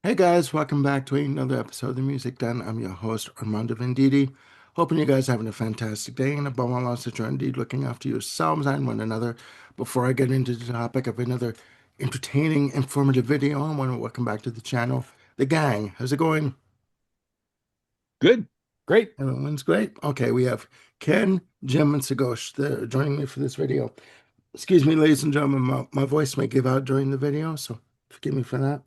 Hey guys, welcome back to another episode of The Music Den. I'm your host, Armando Venditti. Hoping you guys are having a fantastic day and above all else that you're indeed looking after yourselves and one another. Before I get into the topic of another entertaining, informative video, I want to welcome back to the channel, the gang. How's it going? Good. Great. Everyone's great. Okay, we have Ken, Jim, and Sagosh. They're joining me for this video. Excuse me, ladies and gentlemen, my voice may give out during the video, so forgive me for that.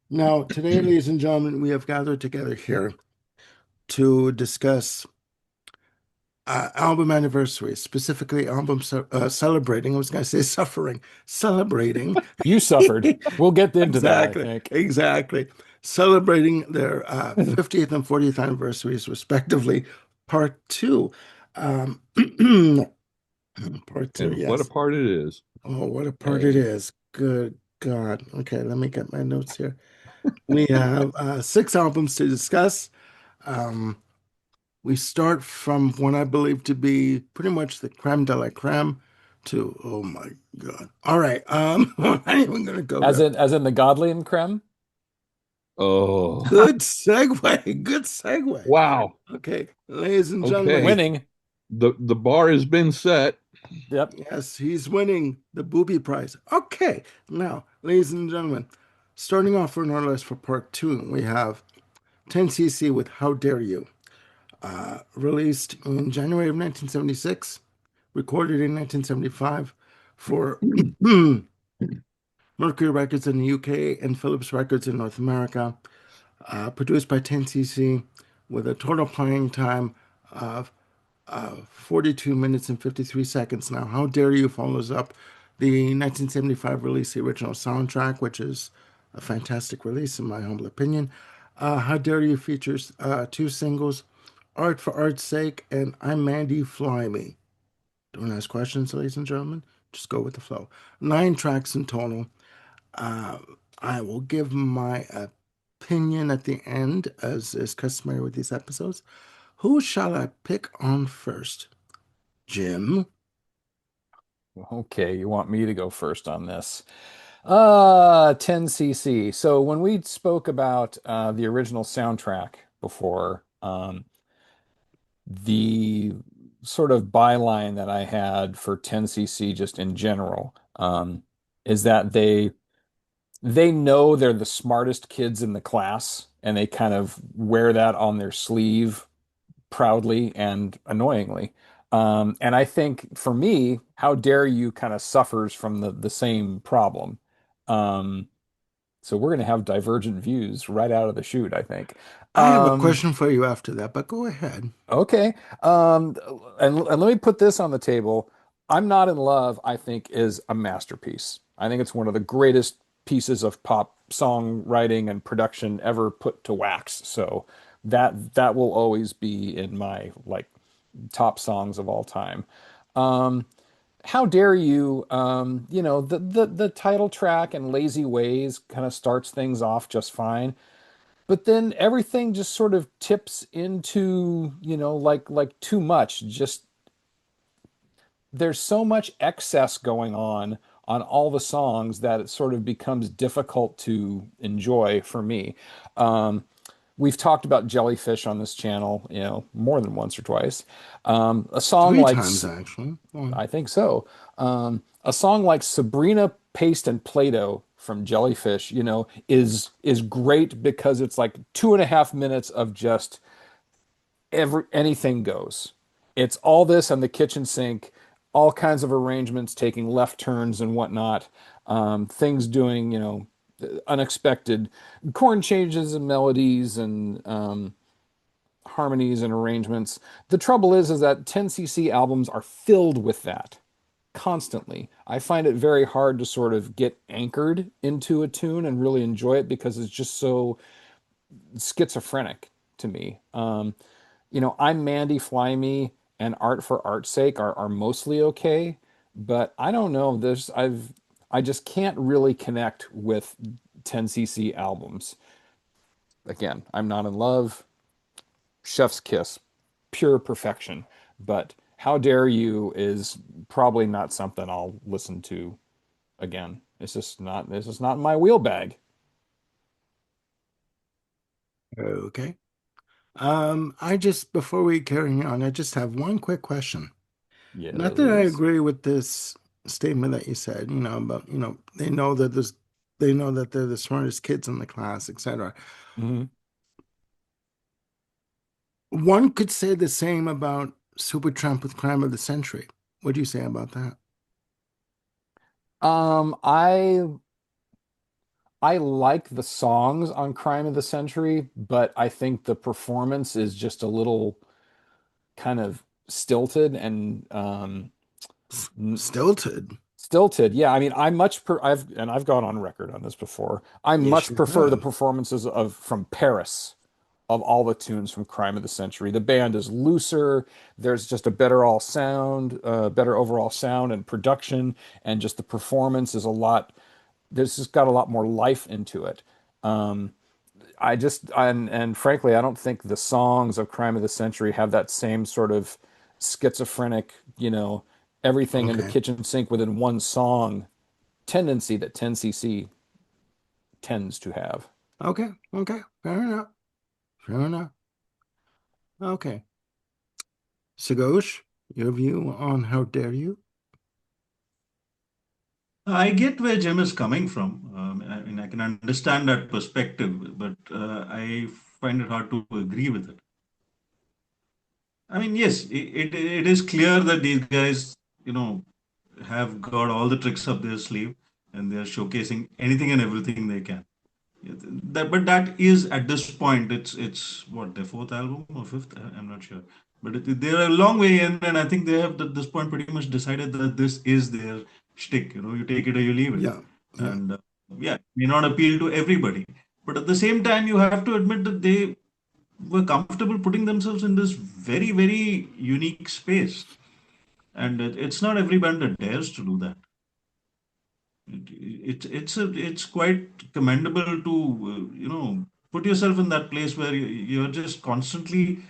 Now, today, ladies and gentlemen, we have gathered together here to discuss album anniversaries, specifically celebrating. I was going to say suffering, celebrating. You suffered. We'll get into that, I Exactly, think. exactly. Celebrating their 50th and 40th anniversaries, respectively. Part two. Um, part two, And what a yes. part it is. Oh, what a part it Hey. is. Good God. Okay, let me get my notes here. We have six albums to discuss. Um, We start from what I believe to be pretty much the creme de la creme to, oh my God. All right. I'm not even gonna go As there. in the Godly and Creme? Oh, Good segue. Good segue. wow. Okay, ladies and gentlemen. Okay. Winning. The bar has been set. Yep. Yes, he's winning the booby prize. Okay, now, ladies and gentlemen, starting off on our list for part two, we have 10cc with How Dare You, released in January of 1976, recorded in 1975 for Mercury Records in the UK and Philips Records in North America, produced by 10cc with a total playing time of 42 minutes and 53 seconds. Now, How Dare You follows up the 1975 release, the original soundtrack, which is a fantastic release in my humble opinion. How Dare You features two singles, Art for Art's Sake and I'm Mandy, Fly Me. Don't ask questions, ladies and gentlemen. Just go with the flow. Nine tracks in total. Uh, I will give my opinion at the end, as is customary with these episodes. Who shall I pick on first? Jim? Okay, you want me to go first on this. 10cc. So when we spoke about the original soundtrack before, the sort of byline that I had for 10cc just in general, is that they know they're the smartest kids in the class and they kind of wear that on their sleeve proudly and annoyingly. And I think for me, How Dare You kind of suffers from the same problem. Um, so we're going to have divergent views right out of the chute, I think. I have a Um, question for you after that, but go ahead. okay. And let me put this on the table. I'm Not in Love, I think, is a masterpiece. I think it's one of the greatest pieces of pop songwriting and production ever put to wax. So that will always be in my like top songs of all time. Um, how Dare You, the title track and Lazy Ways kind of starts things off just fine. But then everything just sort of tips into, like too much. Just there's so much excess going on all the songs that it sort of becomes difficult to enjoy for me. Um, we've talked about Jellyfish on this channel, more than once or twice. A song Three like times, actually. Well, I think so. A song like Sabrina Paste and Play-Doh from Jellyfish, is great because it's like 2.5 minutes of just anything goes. It's all this and the kitchen sink, all kinds of arrangements, taking left turns and whatnot, things doing, unexpected chord changes and melodies and harmonies and arrangements. The trouble is that 10cc albums are filled with that constantly. I find it very hard to sort of get anchored into a tune and really enjoy it because it's just so schizophrenic to me. I'm Mandy, Fly Me, and Art for Art's Sake are mostly okay, but I don't know. I just can't really connect with 10cc albums. Again, I'm Not in Love, Chef's Kiss, pure perfection. But How Dare You is probably not something I'll listen to again. It's just not. This is not my wheel bag. Okay. I just before we carry on, I just have one quick question. Not that I Yes. agree with this statement that you said, about, they know that they're the smartest kids in the class, etc. Mhm. One could say the same about Supertramp with Crime of the Century. What do you say about that? Um, I I like the songs on Crime of the Century, but I think the performance is just a little kind of stilted and Stilted. stilted. Yeah, I mean, I've gone on record on this before. I Yes, much you prefer the have. performances of from Paris of all the tunes from Crime of the Century. The band is looser. There's just a better overall sound and production, and just the performance is a lot. This has got a lot more life into it. Um, and frankly, I don't think the songs of Crime of the Century have that same sort of schizophrenic, everything in the Okay. kitchen sink within one song tendency that 10cc tends to have. Okay. Okay. Fair enough. Fair enough. Okay. Sagosh, your view on How Dare You? I get where Jim is coming from. I mean, I can understand that perspective, but I find it hard to agree with it. I mean, yes, it is clear that these guys, you know, have got all the tricks up their sleeve and they're showcasing anything and everything they can. Yeah, but that is at this point, it's what their fourth album or fifth. I'm not sure, but they're a long way in, and I think they have at this point pretty much decided that this is their shtick. You know, you take it or you leave it, Yeah. Yeah. and yeah, it may not appeal to everybody, but at the same time, you have to admit that they were comfortable putting themselves in this very very unique space, and it's not every band that dares to do that. It's quite commendable to put yourself in that place where you're just constantly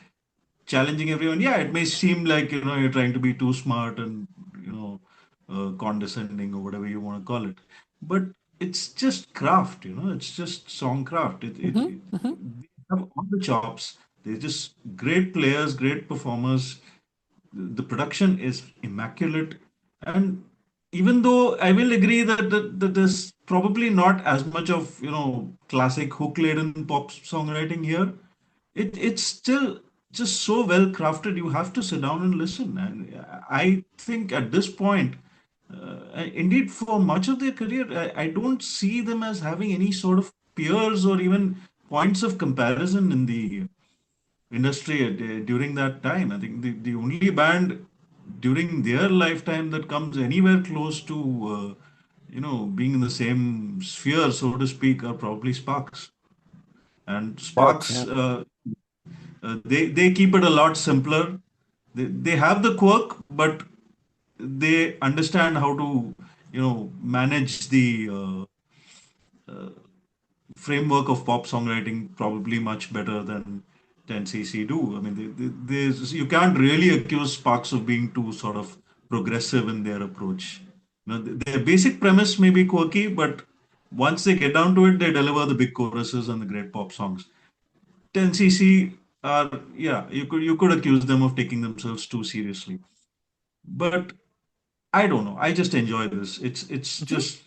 challenging everyone. Yeah, it may seem like you're trying to be too smart and condescending or whatever you want to call it, but it's just craft. It's just song craft. Hmm. Hmm. They have all the chops. They're just great players, great performers. The production is immaculate, and even though I will agree that there's probably not as much of classic hook laden pop songwriting here, it's still just so well crafted. You have to sit down and listen, and I think at this point, indeed for much of their career, I don't see them as having any sort of peers or even points of comparison in the industry during that time. I think the only band during their lifetime that comes anywhere close to being in the same sphere, so to speak, are probably Sparks. And Sparks, Sparks, yeah. they keep it a lot simpler. They have the quirk, but they understand how to manage the framework of pop songwriting probably much better than 10cc do. I mean, you can't really accuse Sparks of being too sort of progressive in their approach. Their basic premise may be quirky, but once they get down to it, they deliver the big choruses and the great pop songs. 10cc are, yeah, you could accuse them of taking themselves too seriously, but I don't know. I just enjoy this. It's Hmm. just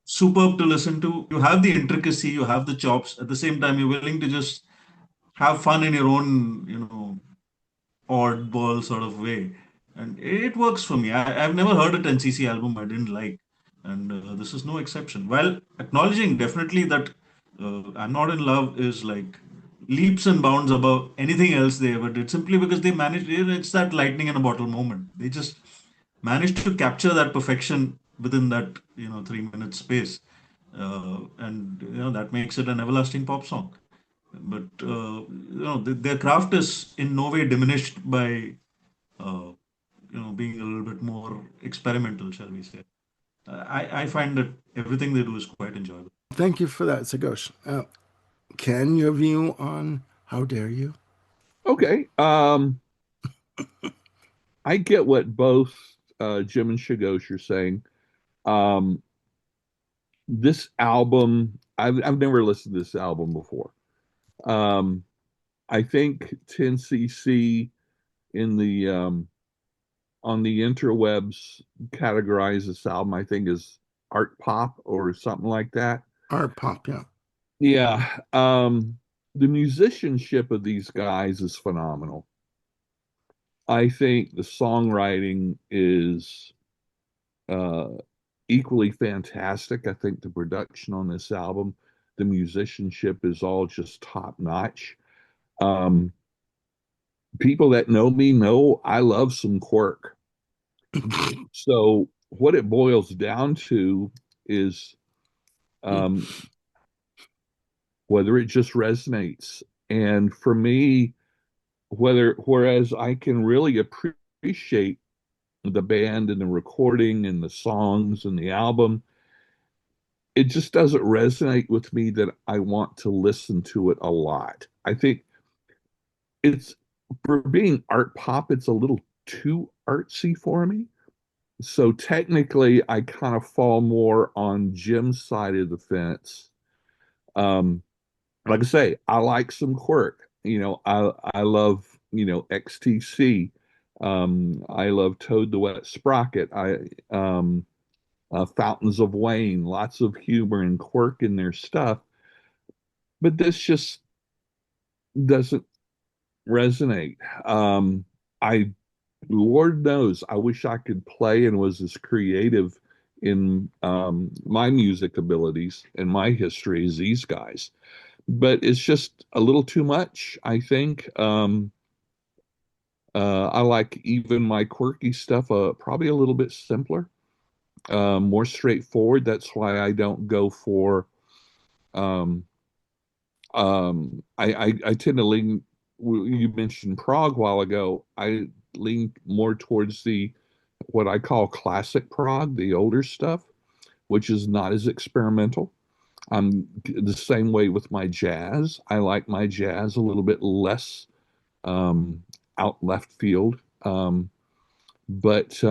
superb to listen to. You have the intricacy, you have the chops. At the same time, you're willing to just have fun in your own, oddball sort of way. And it works for me. I've never heard a 10cc album I didn't like. And this is no exception. While acknowledging definitely that I'm Not in Love is like leaps and bounds above anything else they ever did, simply because they managed, it's that lightning in a bottle moment. They just managed to capture that perfection within that 3 minute space, and that makes it an everlasting pop song. But their craft is in no way diminished by being a little bit more experimental, shall we say. I find that everything they do is quite enjoyable. Thank you for that, Sagosh. Ken, your view on How Dare You? Okay. I get what both Jim and Shigosh are saying. Um, this album, I've never listened to this album before. Um, I think 10cc in the on the interwebs categorize this album, I think, as art pop or something like that. Art pop, yeah. Yeah. The musicianship of these guys is phenomenal. I think the songwriting is uh, equally fantastic. I think the production on this album, the musicianship is all just top notch. Um, People that know me know I love some quirk. So what it boils down to is um, whether it just resonates. And for me, whereas I can really appreciate the band and the recording and the songs and the album, it just doesn't resonate with me that I want to listen to it a lot. I think it's for being art pop, it's a little too artsy for me. So technically, I kind of fall more on Jim's side of the fence. Um, like I say, I like some quirk. I love XTC. I love Toad the Wet Sprocket. I Fountains of Wayne. Lots of humor and quirk in their stuff, but this just doesn't resonate. I Lord knows, I wish I could play and was as creative in my music abilities and my history as these guys. But it's just a little too much, I think. I like even my quirky stuff probably a little bit simpler, more straightforward. That's why I don't go for. Um, I tend to lean. You mentioned prog a while ago. I lean more towards the what I call classic prog, the older stuff, which is not as experimental. I'm the same way with my jazz. I like my jazz a little bit less out left field. But it's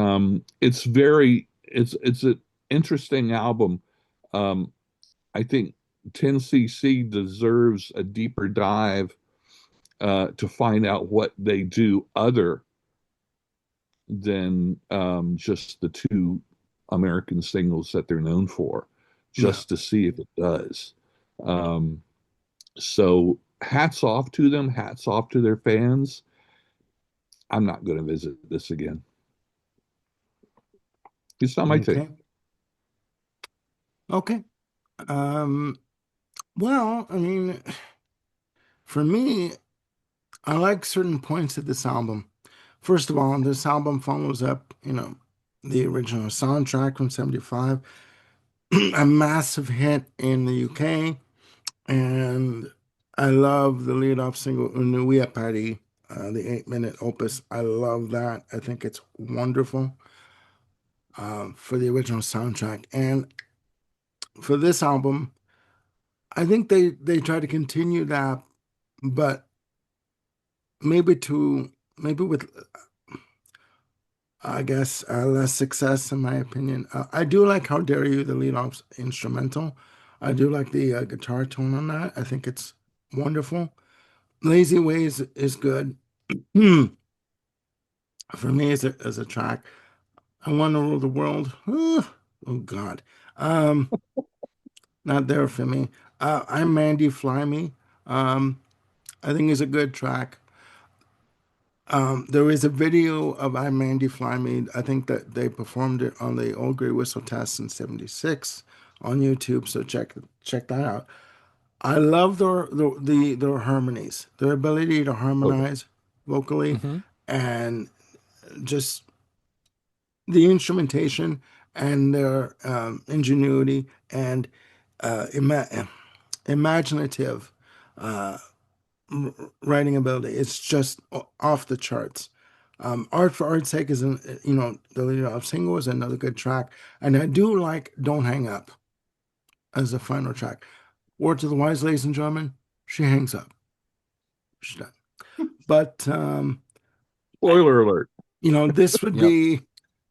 an interesting album. Um, I think 10cc deserves a deeper dive to find out what they do other than just the two American singles that they're known for, Yeah. just to see if it does. Um, so hats off to them, hats off to their fans. I'm not going to visit this again. It's not my thing. Okay. Okay. Um, well, I mean, for me, I like certain points of this album. First of all, this album follows up, the original soundtrack from 75, a massive hit in the UK. And I love the lead off single, Nuia Party, the 8-minute opus. I love that. I think it's wonderful for the original soundtrack. And for this album, I think they try to continue that, but maybe maybe with I guess less success in my opinion. I do like How Dare You, the lead off instrumental. I do like the guitar tone on that. I think it's wonderful. Lazy Ways is good. Hmm. For me as a track. I Want to Rule the World. Oh God. Um, Not there for me. I'm Mandy Fly Me. Um, I think is a good track. There is a video of I'm Mandy Fly Me. I think that they performed it on the Old Grey Whistle Test in '76 on YouTube. So check that out. I love their harmonies, their ability to Totally. harmonize vocally, Hmm. and just the instrumentation and their ingenuity and imaginative uh, writing ability. It's just off the charts. Art for Art's Sake is, the lead off single is another good track. And I do like Don't Hang Up as the final track. Word to the Wise, ladies and gentlemen, she hangs up. She's done. But, I, Spoiler alert. this would Yep. be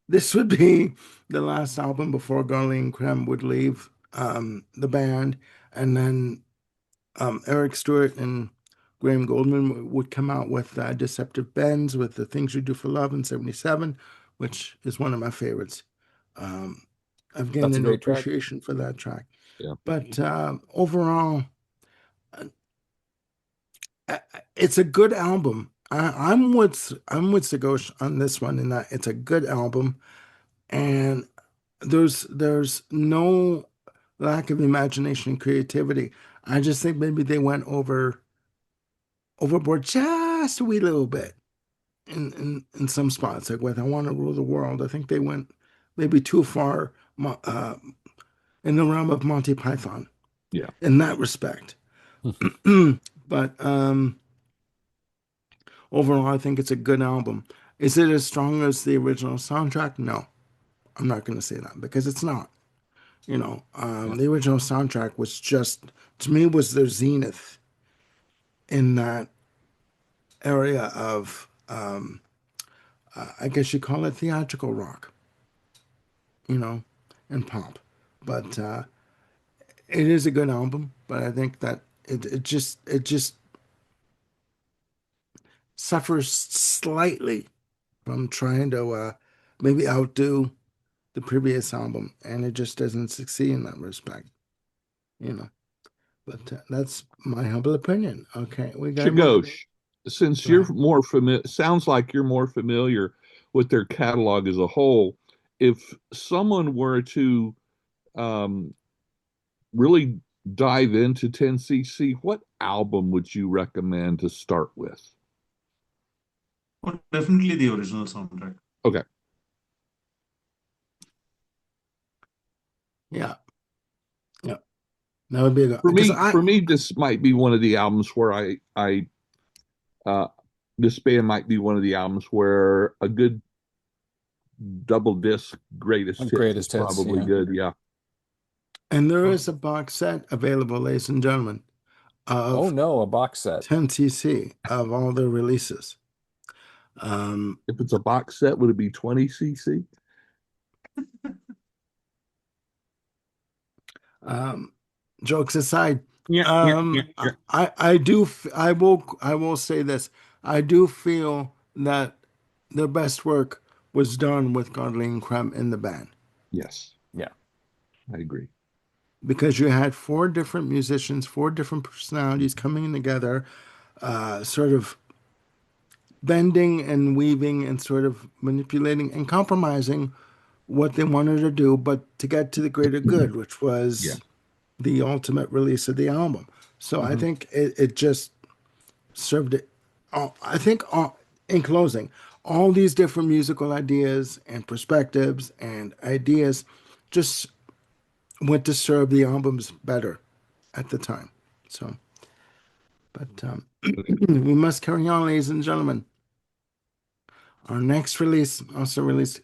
this would be the last album before Garlene Creme would leave the band. And then Eric Stewart and Graham Goldman would come out with Deceptive Bends with The Things You Do for Love in 77, which is one of my favorites. Um, I've gained That's a a new great track. appreciation for that track. Yeah. But overall, uh, it's a good album. I'm with Sagosh on this one, in that it's a good album, and there's no lack of imagination and creativity. I just think maybe they went overboard just a wee little bit in some spots. Like with "I Want to Rule the World," I think they went maybe too far in the realm of Monty Python Yeah. in that respect. But overall, I think it's a good album. Is it as strong as the original soundtrack? No, I'm not going to say that because it's not. Yeah. The original soundtrack was just, to me, was their zenith in that area of, I guess you call it theatrical rock, you know, and pop. But it is a good album. But I think that it just suffers slightly from trying to maybe outdo the previous album, and it just doesn't succeed in that respect, you know. But that's my humble opinion. Okay, we got more. Shagosh, since Go you're ahead. more familiar, sounds like you're more familiar with their catalog as a whole. If someone were to um, really dive into 10cc, what album would you recommend to start with? Oh, definitely the original soundtrack. Okay. Yeah, yeah, that would be a good For because me, I for me, this might be one of the albums where uh, this band might be one of the albums where a good double disc greatest hits is Greatest hits, probably yeah. good. Yeah. and there is a box set available, ladies and gentlemen, Oh of no, a box set. 10cc of all their releases. Um, If it's a box set, would it be 20cc? um, Jokes aside, Yeah, yeah, yeah, yeah. I will say this. I do feel that their best work was done with Godley and Crumb in the band Yes, Yeah. I agree. because you had four different musicians, four different personalities coming together, sort of bending and weaving and sort of manipulating and compromising what they wanted to do, but to get to the greater good, which Yeah. was the ultimate release of the album. So I Hmm. think it just served it. I think in closing, all these different musical ideas and perspectives and ideas just went to serve the albums better at the time. So, but we must carry on, ladies and gentlemen. Our next release, also released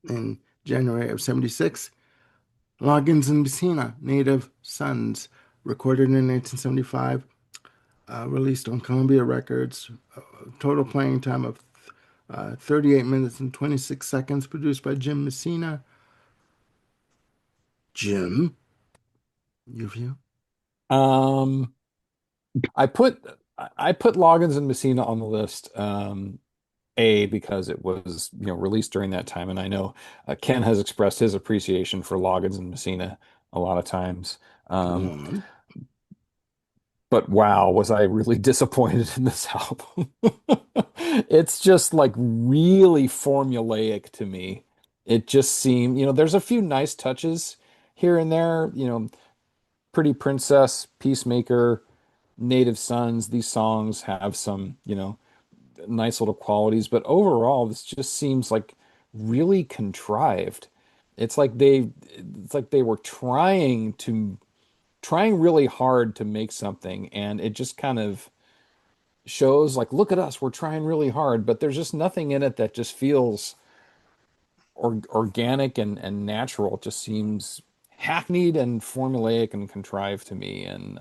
in January of 76, Loggins and Messina, Native Sons, recorded in 1975, released on Columbia Records, total playing time of 38 minutes and 26 seconds, produced by Jim Messina. Jim, your view? Um, I put I put Loggins and Messina on the list. A, because it was, released during that time, and I know Ken has expressed his appreciation for Loggins and Messina a lot of times. Go Um, on. but wow, was I really disappointed in this album. It's just like really formulaic to me. It just seemed, there's a few nice touches here and there, Pretty Princess, Peacemaker, Native Sons. These songs have some, nice little qualities, but overall, this just seems like really contrived. It's like they were trying really hard to make something, and it just kind of shows like, look at us, we're trying really hard, but there's just nothing in it that just feels organic and natural. It just seems hackneyed and formulaic and contrived to me. And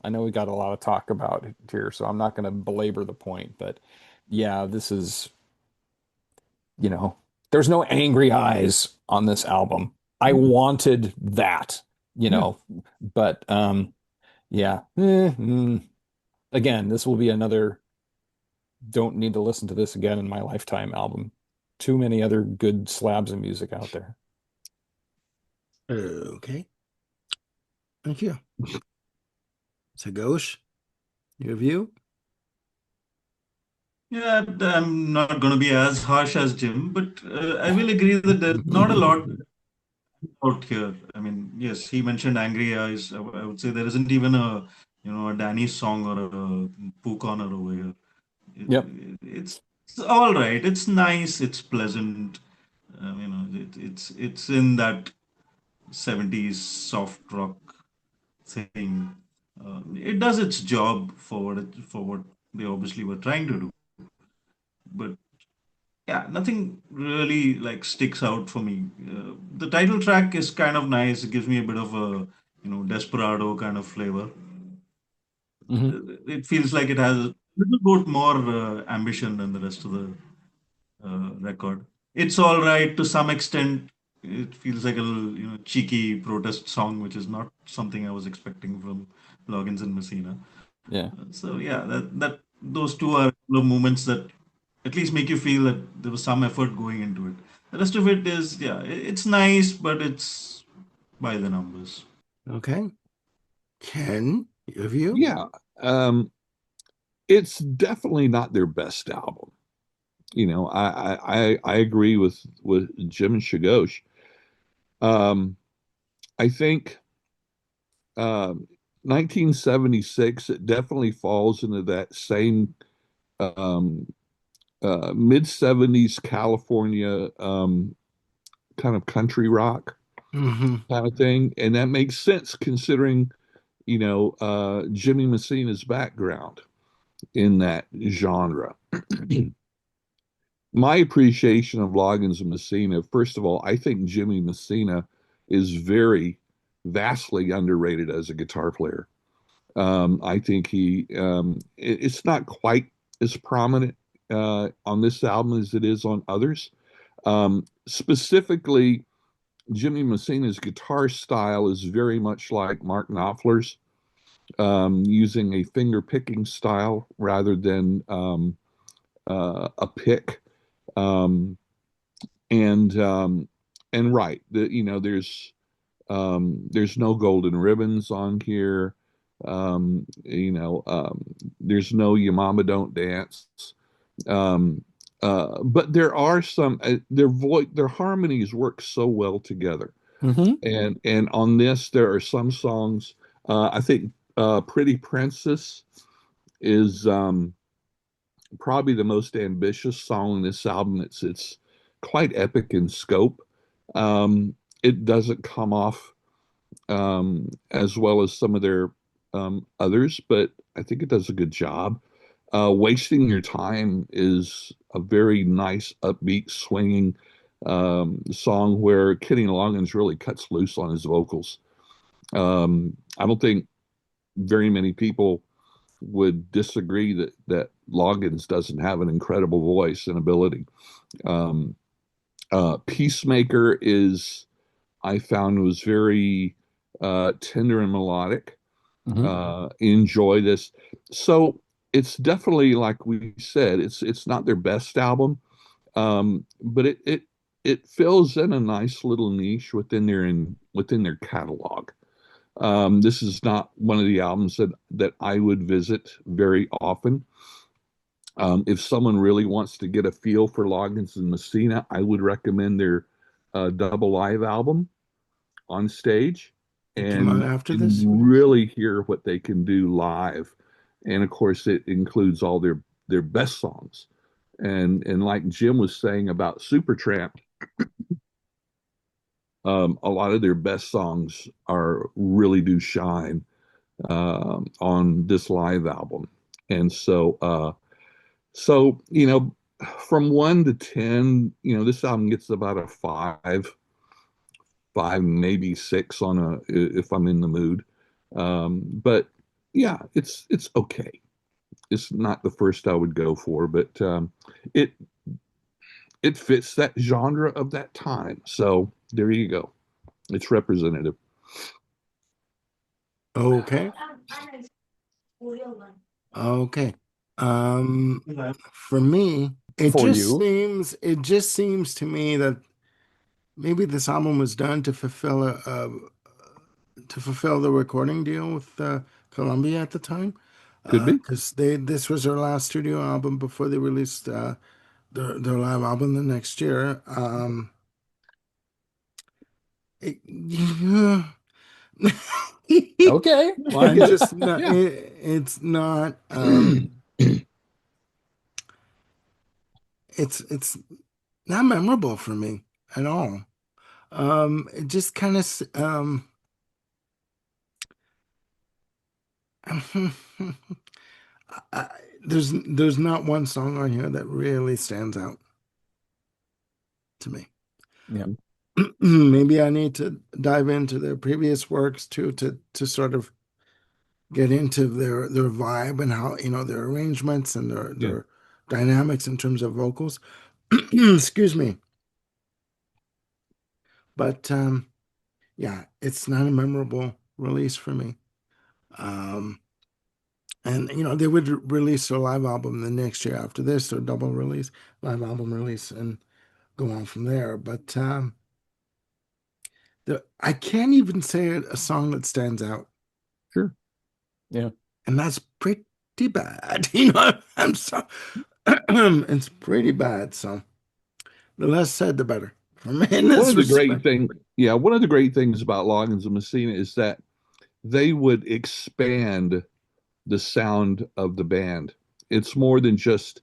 I know we got a lot of talk about it here, so I'm not going to belabor the point, but yeah, this is, you know, there's no angry eyes on this album. I wanted that, you Yeah. know, but Yeah. Again, this will be another don't need to listen to this again in my lifetime album. Too many other good slabs of music out there. Okay. Thank you. So, Ghosh, your view? Yeah, I'm not going to be as harsh as Jim, but I will agree that there's not a lot out here. I mean, yes, he mentioned Angry Eyes. I would say there isn't even a Danny song or a Pooh Corner over here. Yep. It's all right. It's nice. It's pleasant. It's in that 70s soft rock thing. It does its job for what they obviously were trying to do. But yeah, nothing really like sticks out for me. The title track is kind of nice. It gives me a bit of a desperado kind of flavor. Hmm. It feels like it has a little bit more ambition than the rest of the record. It's all right to some extent. It feels like a little, cheeky protest song, which is not something I was expecting from Loggins and Messina. Yeah. So yeah, that those two are a couple of moments that at least make you feel that there was some effort going into it. The rest of it is, yeah, it's nice, but it's by the numbers. Okay. Ken, your view? Yeah. Um, it's definitely not their best album. I agree with Jim and Shagosh. Um, I think 1976, it definitely falls into that same um, mid 70s California kind of country rock Hmm. kind of thing. And that makes sense considering, Jimmy Messina's background in that genre. My appreciation of Loggins and Messina, first of all, I think Jimmy Messina is very vastly underrated as a guitar player. I think it's not quite as prominent on this album as it is on others. Specifically, Jimmy Messina's guitar style is very much like Mark Knopfler's, using a finger picking style rather than a pick. Um, and right, there's no golden ribbons on here. There's no Your Mama Don't Dance. Um, but there are some their harmonies work so well together. Hmm. And on this, there are some songs. I think "Pretty Princess" is probably the most ambitious song in this album. It's quite epic in scope. It doesn't come off as well as some of their others, but I think it does a good job. Wasting Your Time is a very nice, upbeat, swinging song where Kenny Loggins really cuts loose on his vocals. I don't think very many people would disagree that Loggins doesn't have an incredible voice and ability. Um, Peacemaker is, I found, was very tender and melodic. Hmm. Enjoy this. So it's definitely, like we said, it's not their best album, but it fills in a nice little niche within their catalog. This is not one of the albums that I would visit very often. If someone really wants to get a feel for Loggins and Messina, I would recommend their double live album on stage It came out and after this? really hear what they can do live. And of course, it includes all their best songs. And like Jim was saying about Supertramp, a lot of their best songs are really do shine on this live album. And so from 1 to 10, this album gets about a five, maybe six on a if I'm in the mood. But yeah, it's okay. It's not the first I would go for, but it it fits that genre of that time. So there you go. It's representative. Okay. Okay. Um, for me, For you. it just seems to me that maybe this album was done to fulfill the recording deal with Columbia at the time, Could be. because they this was their last studio album before they released their live album the next year. Yeah. Okay, It's fine. just not, Yeah. it's not it's not memorable for me at all. It just kind of I, there's not one song on here that really stands out to me. Yeah. Maybe I need to dive into their previous works too to sort of get into their vibe and how their arrangements and Yeah, their dynamics in terms of vocals. Excuse me, but yeah, it's not a memorable release for me. Um, and they would release their live album the next year after this, their double release, live album release, and go on from there. But I can't even say a song that stands out, sure. Yeah. and that's pretty bad. I'm so it's pretty bad. So the less said, the better for me in One this of the great respect. thing, yeah, one of the great things about Loggins and Messina is that they would expand the sound of the band. It's more than just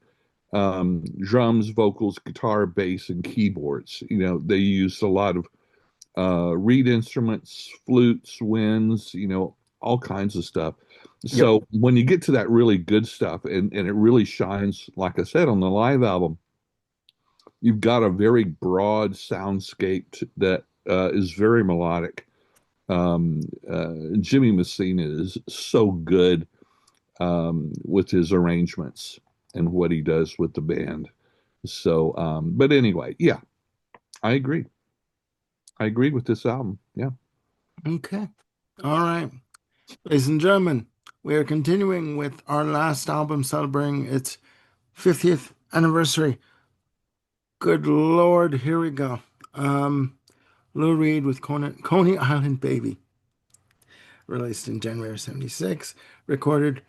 drums, vocals, guitar, bass, and keyboards. They used a lot of reed instruments, flutes, winds, all kinds of stuff. Yep. So when you get to that really good stuff, and it really shines, like I said, on the live album, you've got a very broad soundscape that is very melodic. Jimmy Messina is so good with his arrangements and what he does with the band. So, but anyway, yeah, I agree. I agree with this album. Yeah. Okay, all right, ladies and gentlemen, we are continuing with our last album celebrating its 50th anniversary. Good Lord, here we go. Um, Lou Reed with Coney Island Baby, released in January 76, recorded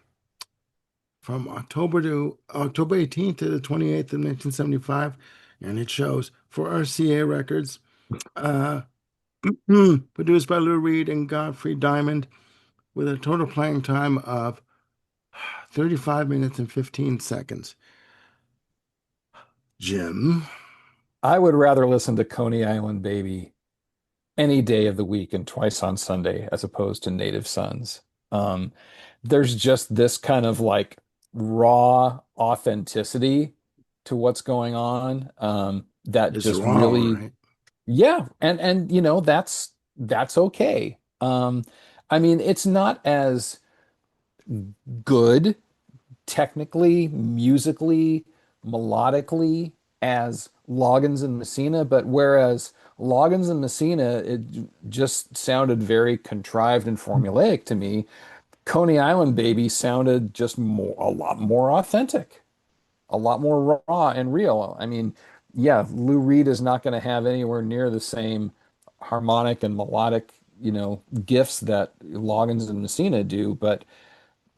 from October 18th to the 28th of 1975, and it shows for RCA Records, uh, produced by Lou Reed and Godfrey Diamond, with a total playing time of 35 minutes and 15 seconds. Jim, I would rather listen to Coney Island Baby any day of the week and twice on Sunday as opposed to Native Sons. Um, there's just this kind of like raw authenticity to what's going on, that it's just raw, really, right? yeah, and that's okay. I mean, it's not as good technically, musically, melodically as Loggins and Messina, but whereas Loggins and Messina, it just sounded very contrived and formulaic to me. Coney Island Baby sounded just a lot more authentic, a lot more raw and real. I mean, yeah, Lou Reed is not going to have anywhere near the same harmonic and melodic, gifts that Loggins and Messina do, but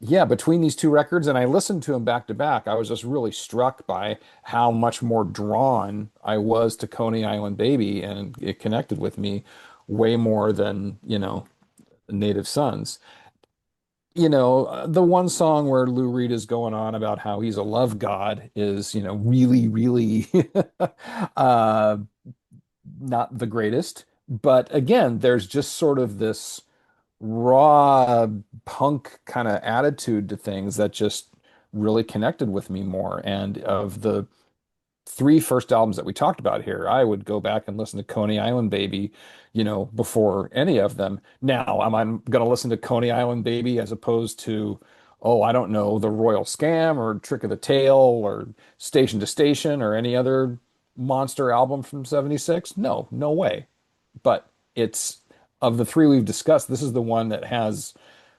yeah, between these two records, and I listened to them back to back, I was just really struck by how much more drawn I was to Coney Island Baby, and it connected with me way more than, Native Sons. The one song where Lou Reed is going on about how he's a love god is, really, really uh, not the greatest. But again, there's just sort of this raw punk kind of attitude to things that just really connected with me more. And of the three first albums that we talked about here, I would go back and listen to Coney Island Baby, before any of them. Now, am I going to listen to Coney Island Baby as opposed to, oh, I don't know, The Royal Scam or Trick of the Tail or Station to Station or any other monster album from 76? No, no way. But it's of the three we've discussed, this is the one that has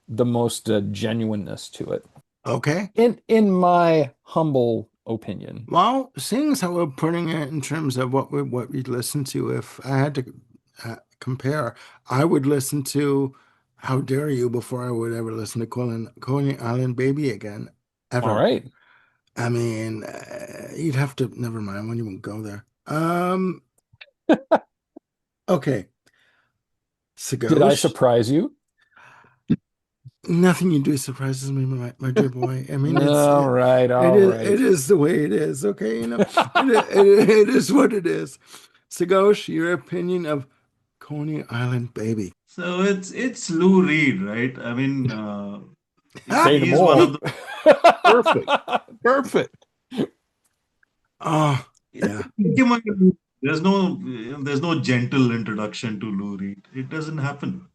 the most genuineness to it, Okay. in my humble opinion. Well, seeing as how we're putting it in terms of what we'd listen to, if I had to compare, I would listen to "How Dare You" before I would ever listen to Coney Island Baby again, All ever. right. I mean, you'd have to. Never mind. When you won't go there. Okay. Did I Sagosh. surprise you? Nothing you do surprises me, my dear boy. I mean, All right, all it right. is the way it is. Okay, it is what it is. Sagosh, your opinion of Coney Island Baby? So it's Lou Reed, right? I mean, Say no he is one of more. the. Perfect. Perfect. Oh, yeah. There's no gentle introduction to Lou Reed. It doesn't happen.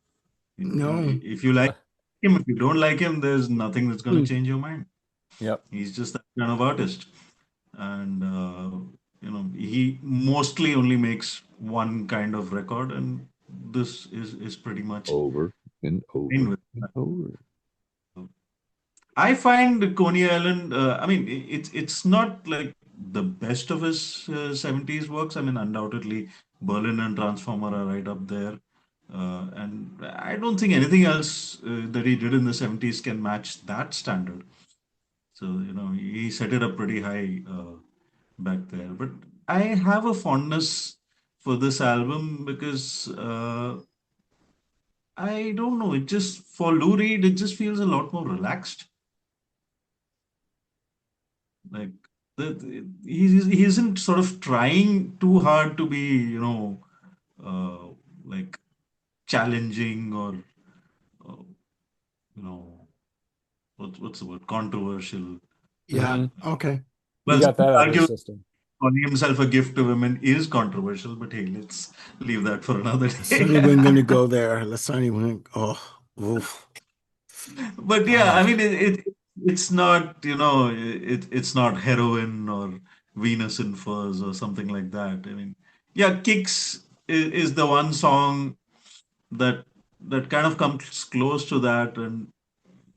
No. If you like him, if you don't like him, there's nothing that's going to Mm. change your mind. Yep. He's just that kind of artist, and he mostly only makes one kind of record, and this is pretty much Over and in over with and that. over. I find Coney Island. I mean, it's not like the best of his 70s works. I mean, undoubtedly, Berlin and Transformer are right up there. And I don't think anything else that he did in the 70s can match that standard. So, he set it up pretty high back there. But I have a fondness for this album because I don't know, it just, for Lou Reed, it just feels a lot more relaxed. Like he isn't sort of trying too hard to be, like challenging or uh, you know what's the word, controversial. Yeah. Hmm. Okay. You Well, some got that out of the argue system. calling himself a gift to women is controversial, but hey, let's leave that for another Let's not day. even gonna go there. Let's not even. Oh, oof. But yeah, I Oh, mean, it's not, it's not heroin or Venus in Furs or something like that. I mean, yeah, Kicks is the one song that kind of comes close to that, and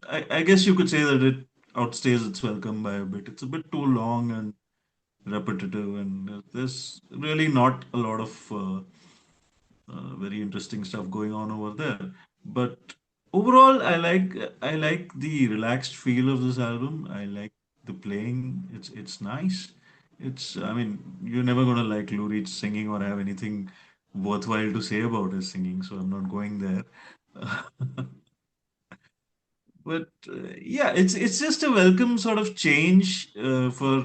I guess you could say that it outstays its welcome by a bit. It's a bit too long and repetitive, and there's really not a lot of very interesting stuff going on over there. But overall, I like the relaxed feel of this album. I like the playing. It's nice. I mean, you're never gonna like Lou Reed singing or have anything worthwhile to say about his singing, so I'm not going there. But yeah, it's just a welcome sort of change for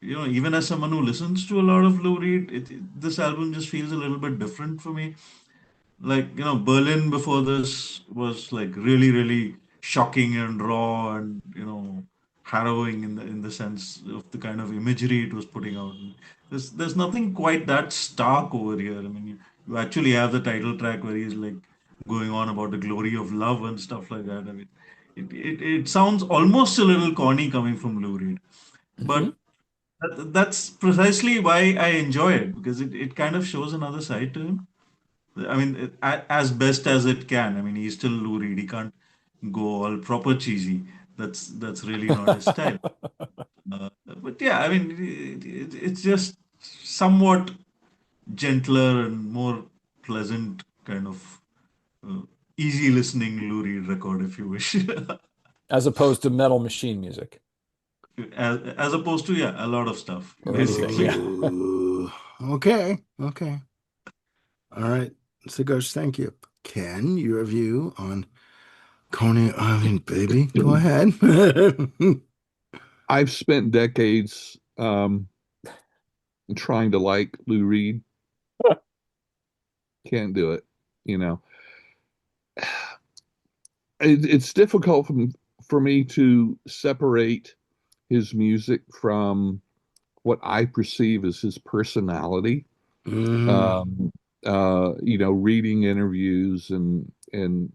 even as someone who listens to a lot of Lou Reed, this album just feels a little bit different for me. Like, Berlin before this was like really, really shocking and raw and, harrowing in the sense of the kind of imagery it was putting out. There's nothing quite that stark over here. I mean, you actually have the title track where he's like going on about the glory of love and stuff like that. I mean, it sounds almost a little corny coming from Lou Reed, Hmm. but that's precisely why I enjoy it, because it kind of shows another side to him. I mean, as best as it can. I mean, he's still Lou Reed. He can't go all proper cheesy. That's really not his style. But yeah, I mean, it's just somewhat gentler and more pleasant kind of uh, easy listening Lou Reed record, if you wish, As opposed to Metal Machine music as opposed to, yeah, a lot of stuff or anything. basically. Yeah. ooh. Okay. Okay. All right. Sagosh, thank you. Ken, your view on Coney Island Baby? Go ahead. I've spent decades trying to like Lou Reed. Can't do it. You know, it's difficult for me to separate his music from what I perceive as his personality. Mm, Um, reading interviews and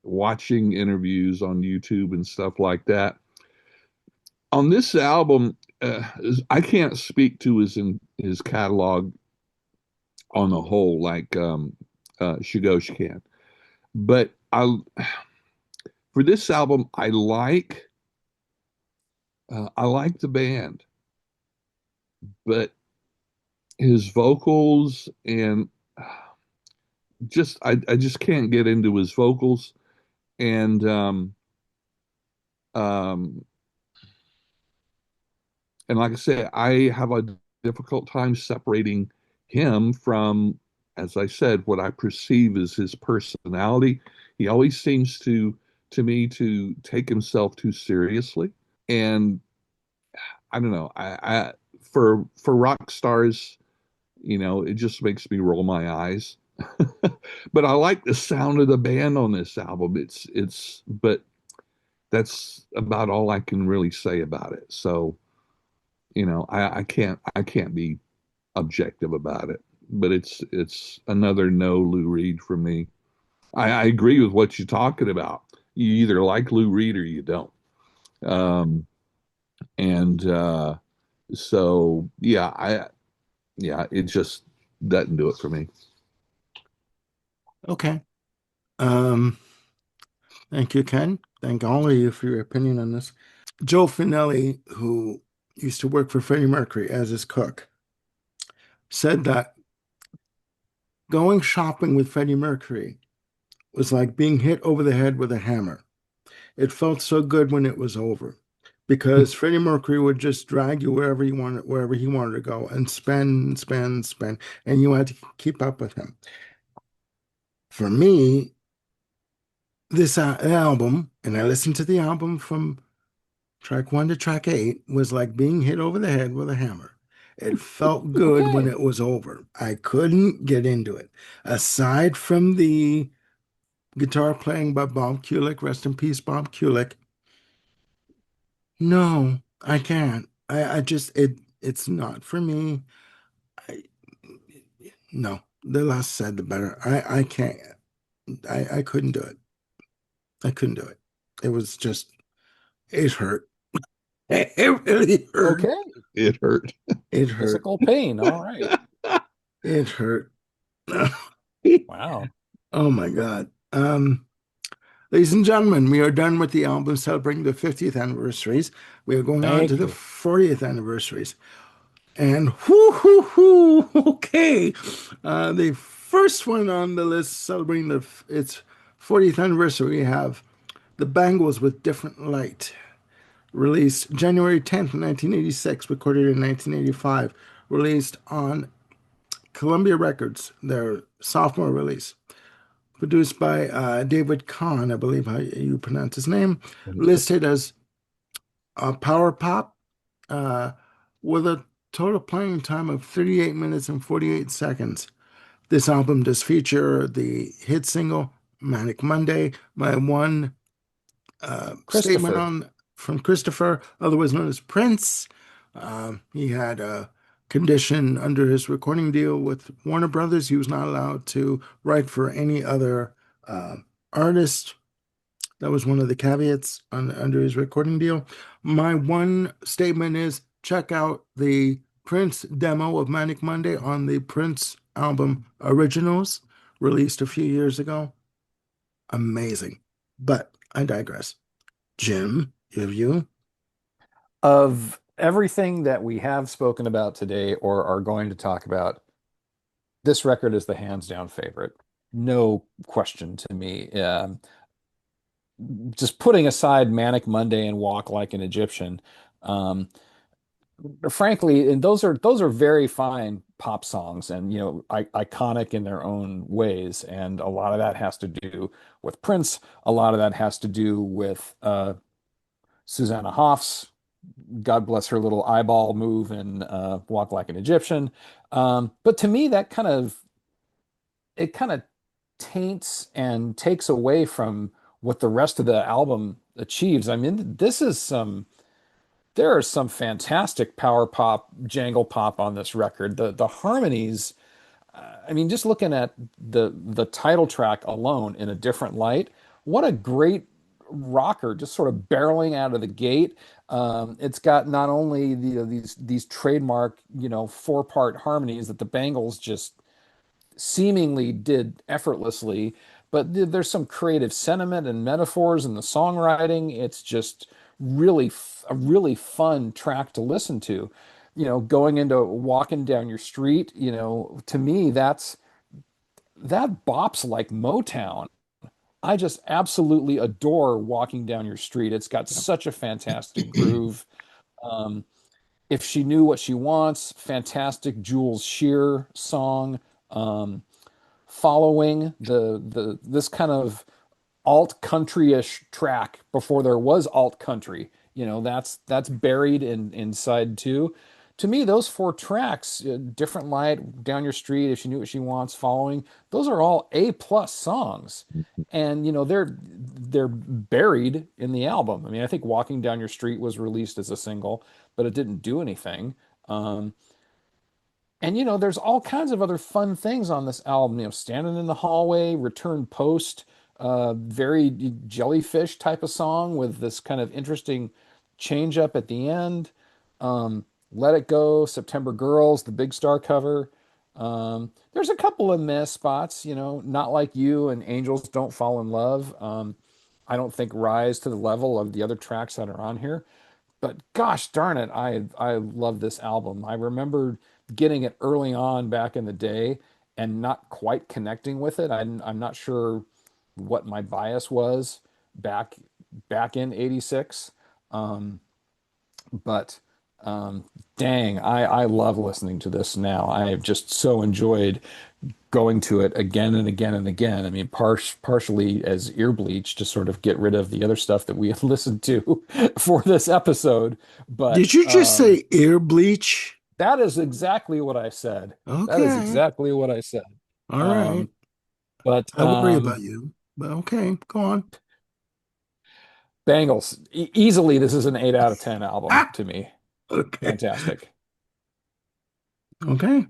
watching interviews on YouTube and stuff like that. On this album, I can't speak to his catalog on the whole like Shigosh can, but for this album, I like the band, but his vocals and I just can't get into his vocals and um and like I said, I have a difficult time separating him from, as I said, what I perceive as his personality. He always seems to me to take himself too seriously. And I don't know, I for rock stars, it just makes me roll my eyes. But I like the sound of the band on this album. But that's about all I can really say about it. So, I can't be objective about it. But it's another no Lou Reed for me. I agree with what you're talking about. You either like Lou Reed or you don't. Um, and so yeah, it just doesn't do it for me. Okay. Um, Thank you, Ken. Thank all of you for your opinion on this. Joe Finelli, who used to work for Freddie Mercury as his cook, said that going shopping with Freddie Mercury was like being hit over the head with a hammer. It felt so good when it was over because Freddie Mercury would just drag you wherever he wanted to go and spend, spend, spend, and you had to keep up with him. For me, this album, and I listened to the album from track one to track eight, was like being hit over the head with a hammer. It felt good when Okay. it was over. I couldn't get into it. Aside from the guitar playing by Bob Kulick, rest in peace, Bob Kulick. No, I can't. I just it's not for me. I, no, the less said, the better. I can't. I couldn't do it. I couldn't do it. It was just it hurt. It really hurt. Okay. It hurt. It hurt. Physical pain. All right. It hurt. Wow. Oh my God. Ladies and gentlemen, we are done with the album celebrating the 50th anniversaries. We are going on to Thank the you. 40th anniversaries. And whoo, okay. The first one on the list celebrating its 40th anniversary, we have The Bangles with Different Light, released January 10th, 1986, recorded in 1985, released on Columbia Records, their sophomore release. Produced by David Kahn, I believe how you pronounce his name, listed as a power pop uh, with a total playing time of 38 minutes and 48 seconds. This album does feature the hit single Manic Monday, my one statement Christopher. on from Christopher, otherwise known as Prince. He had a condition under his recording deal with Warner Brothers. He was not allowed to write for any other uh, artist. That was one of the caveats under his recording deal. My one statement is check out the Prince demo of Manic Monday on the Prince album Originals, released a few years ago. Amazing. But I digress. Jim, have you? Of everything that we have spoken about today or are going to talk about, this record is the hands down favorite. No question to me. Just putting aside Manic Monday and Walk Like an Egyptian, um, frankly, and those are very fine pop songs and iconic in their own ways. And a lot of that has to do with Prince. A lot of that has to do with Susanna Hoffs. God bless her little eyeball move and Walk Like an Egyptian. But to me, it kind of taints and takes away from what the rest of the album achieves. I mean, there are some fantastic power pop, jangle pop on this record. The harmonies, I mean, just looking at the title track alone in a different light, what a great rocker, just sort of barreling out of the gate. It's got not only these trademark, four-part harmonies that the Bangles just seemingly did effortlessly, but there's some creative sentiment and metaphors in the songwriting. It's just a really fun track to listen to. Going into walking down your street, to me, that bops like Motown. I just absolutely adore walking down your street. It's got Yeah. such a fantastic groove. Um, if She Knew What She Wants, fantastic Jules Shear song. Um, Following the this kind of alt country-ish track before there was alt country. That's buried in side two. To me, those four tracks, Different Light, Down Your Street, If She Knew What She Wants, Following, those are all A+ songs. And they're buried in the album. I mean, I think Walking Down Your Street was released as a single, but it didn't do anything. And there's all kinds of other fun things on this album. Standing in the Hallway, Return Post, very jellyfish type of song with this kind of interesting change up at the end. Let It Go, September Girls, the Big Star cover. There's a couple of meh spots, Not Like You and Angels Don't Fall in Love. I don't think rise to the level of the other tracks that are on here. But gosh darn it, I love this album. I remember getting it early on back in the day and not quite connecting with it. I'm not sure what my bias was back back in '86. Um, but dang, I love listening to this now. I have just so enjoyed going to it again and again and again. I mean, partially as ear bleach to sort of get rid of the other stuff that we had listened to for this episode. Did But you just say ear bleach? that is exactly what I said. That is Okay. exactly what I said. All right. Um, but I worry about you, but okay, go on. Bangles, easily, this is an 8 out of 10 album Ah, to me. okay. Fantastic. Okay.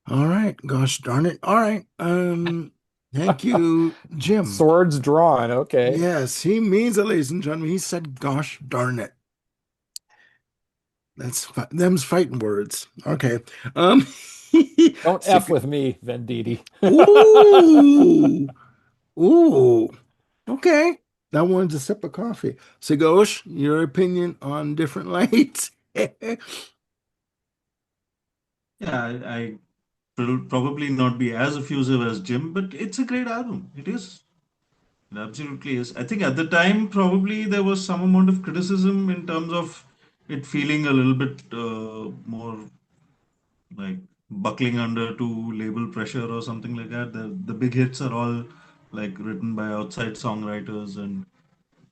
All right. Gosh darn it. All right. Thank you, Jim. Swords drawn. Okay. Yes, he means it, ladies and gentlemen. He said, gosh darn it. Them's fighting words. Okay. Um, Don't so, F with me, Venditti. ooh, ooh. Okay. That one's a sip of coffee. Sagosh, your opinion on Different Lights? Yeah, I will probably not be as effusive as Jim, but it's a great album. It is. It absolutely is. I think at the time, probably there was some amount of criticism in terms of it feeling a little bit more like buckling under to label pressure or something like that. The big hits are all like written by outside songwriters, and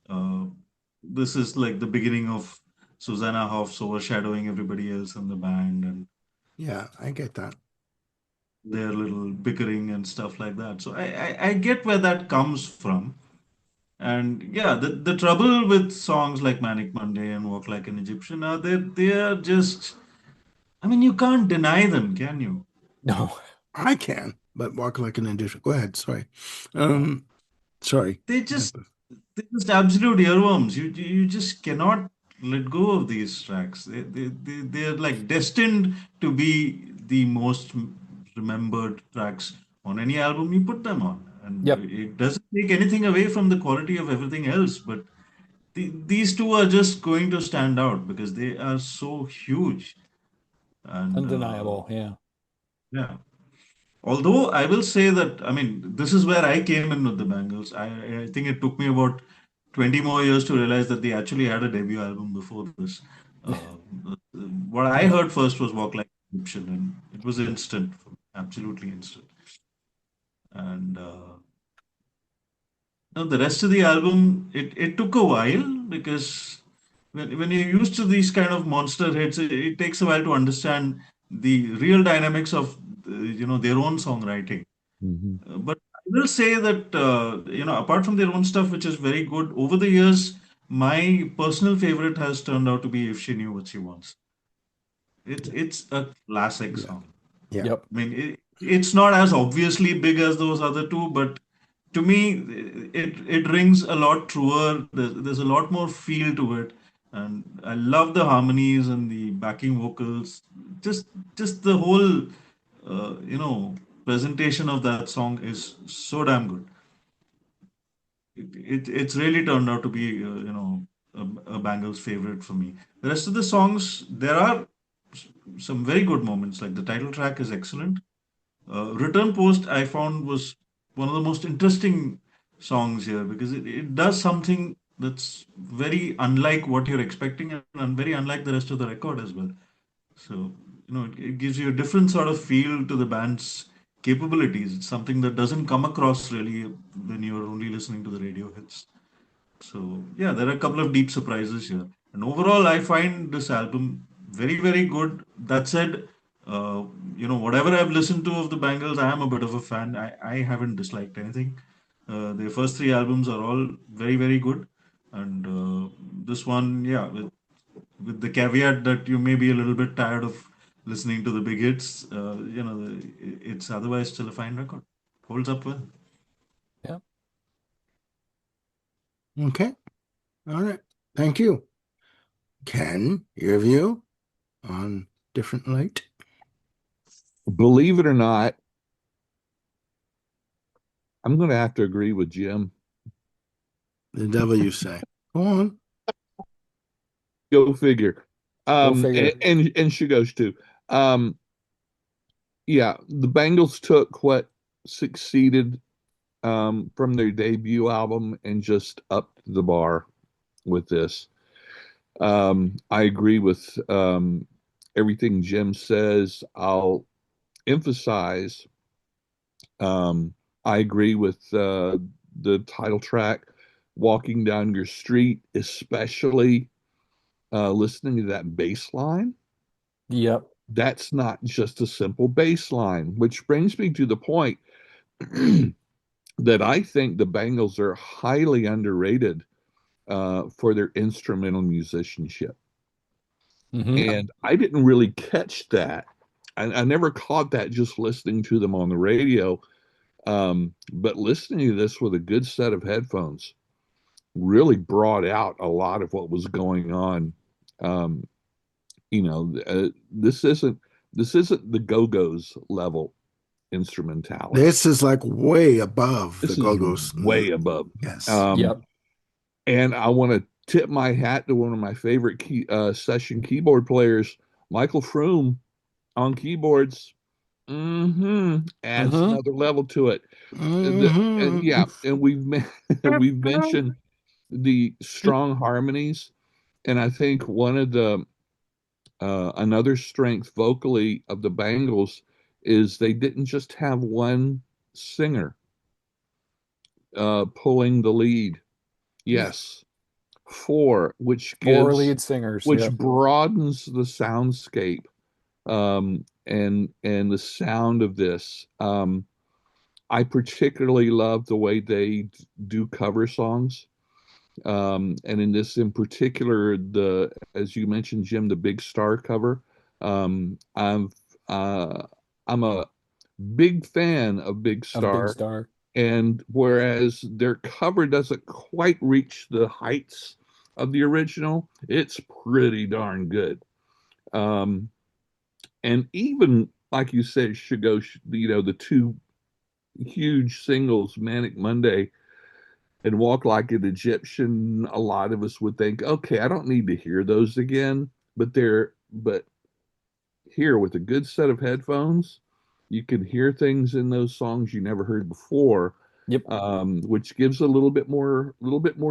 uh, this is like the beginning of Susanna Hoffs overshadowing everybody else in the band and Yeah, I get that. their little bickering and stuff like that. So I get where that comes from. And yeah, the trouble with songs like Manic Monday and Walk Like an Egyptian are they are just, I mean, you can't deny them, can you? No. I can, but walk like an Indian. Go ahead. Sorry. Uh, Um, sorry. They just they're just absolute earworms. You just cannot let go of these tracks. They're like destined to be the most remembered tracks on any album you put them on. And Yep. it doesn't take anything away from the quality of everything else, but these two are just going to stand out because they are so huge. And Undeniable. Yeah. yeah. Although I will say that, I mean, this is where I came in with the Bangles. I think it took me about 20 more years to realize that they actually had a debut album before this. Uh, what I Yeah. heard first was Walk Like an Egyptian, and it was instant, absolutely instant. And now the rest of the album, it took a while because when you're used to these kind of monster hits, it takes a while to understand the real dynamics of their own songwriting. Mhm. But I will say that apart from their own stuff, which is very good, over the years, my personal favorite has turned out to be "If She Knew What She Wants." It's a classic Yeah. song. Yeah. Yep. I mean, it's not as obviously big as those other two, but to me, it rings a lot truer. There's a lot more feel to it, and I love the harmonies and the backing vocals. Just just the whole, uh, you know, presentation of that song is so damn good. It's really turned out to be a Bangles favorite for me. The rest of the songs, there are some very good moments. Like the title track is excellent. Return Post I found was one of the most interesting songs here because it does something that's very unlike what you're expecting and very unlike the rest of the record as well. So, it gives you a different sort of feel to the band's capabilities. It's something that doesn't come across really when you're only listening to the radio hits. So, yeah, there are a couple of deep surprises here. And overall, I find this album very, very good. That said, uh, whatever I've listened to of the Bangles, I am a bit of a fan. I haven't disliked anything. Their first three albums are all very, very good. And this one, yeah, with the caveat that you may be a little bit tired of listening to the big hits, it's otherwise still a fine record. Holds up well. Yeah. Okay. All right. Thank you. Ken, your view on Different Light? Believe it or not, I'm going to have to agree with Jim. The devil you say. Go on. Go figure. Go figure. And she goes too. Yeah, the Bangles took what succeeded from their debut album and just upped the bar with this. I agree with everything Jim says. I'll emphasize, I agree with the title track, Walking Down Your Street, especially listening to that bass line. Yep. That's not just a simple bass line, which brings me to the point that I think the Bangles are highly underrated for their instrumental musicianship. Mm-hmm. And I didn't really catch that. I never caught that just listening to them on the radio. But listening to this with a good set of headphones really brought out a lot of what was going on. This isn't the Go-Go's level instrumentality. This is like way above This the is Go-Go's. way above. Yes. Yep. And I want to tip my hat to one of my favorite session keyboard players, Michael Froome, on keyboards. Adds another level to it. And yeah, and we've mentioned the strong harmonies, and I think one of the another strength vocally of the Bangles is they didn't just have one singer pulling the lead. Yes, four, which Four lead singers. Yep. broadens the soundscape and the sound of this. I particularly love the way they do cover songs. And in this in particular, as you mentioned, Jim, the Big Star cover. I'm a big fan of Big Of Big Star. Star. And whereas their cover doesn't quite reach the heights of the original, it's pretty darn good. And even like you said, should go, the two huge singles, Manic Monday and Walk Like an Egyptian, a lot of us would think, okay, I don't need to hear those again. But here with a good set of headphones, you can hear things in those songs you never heard before. Yep. Which gives a little bit more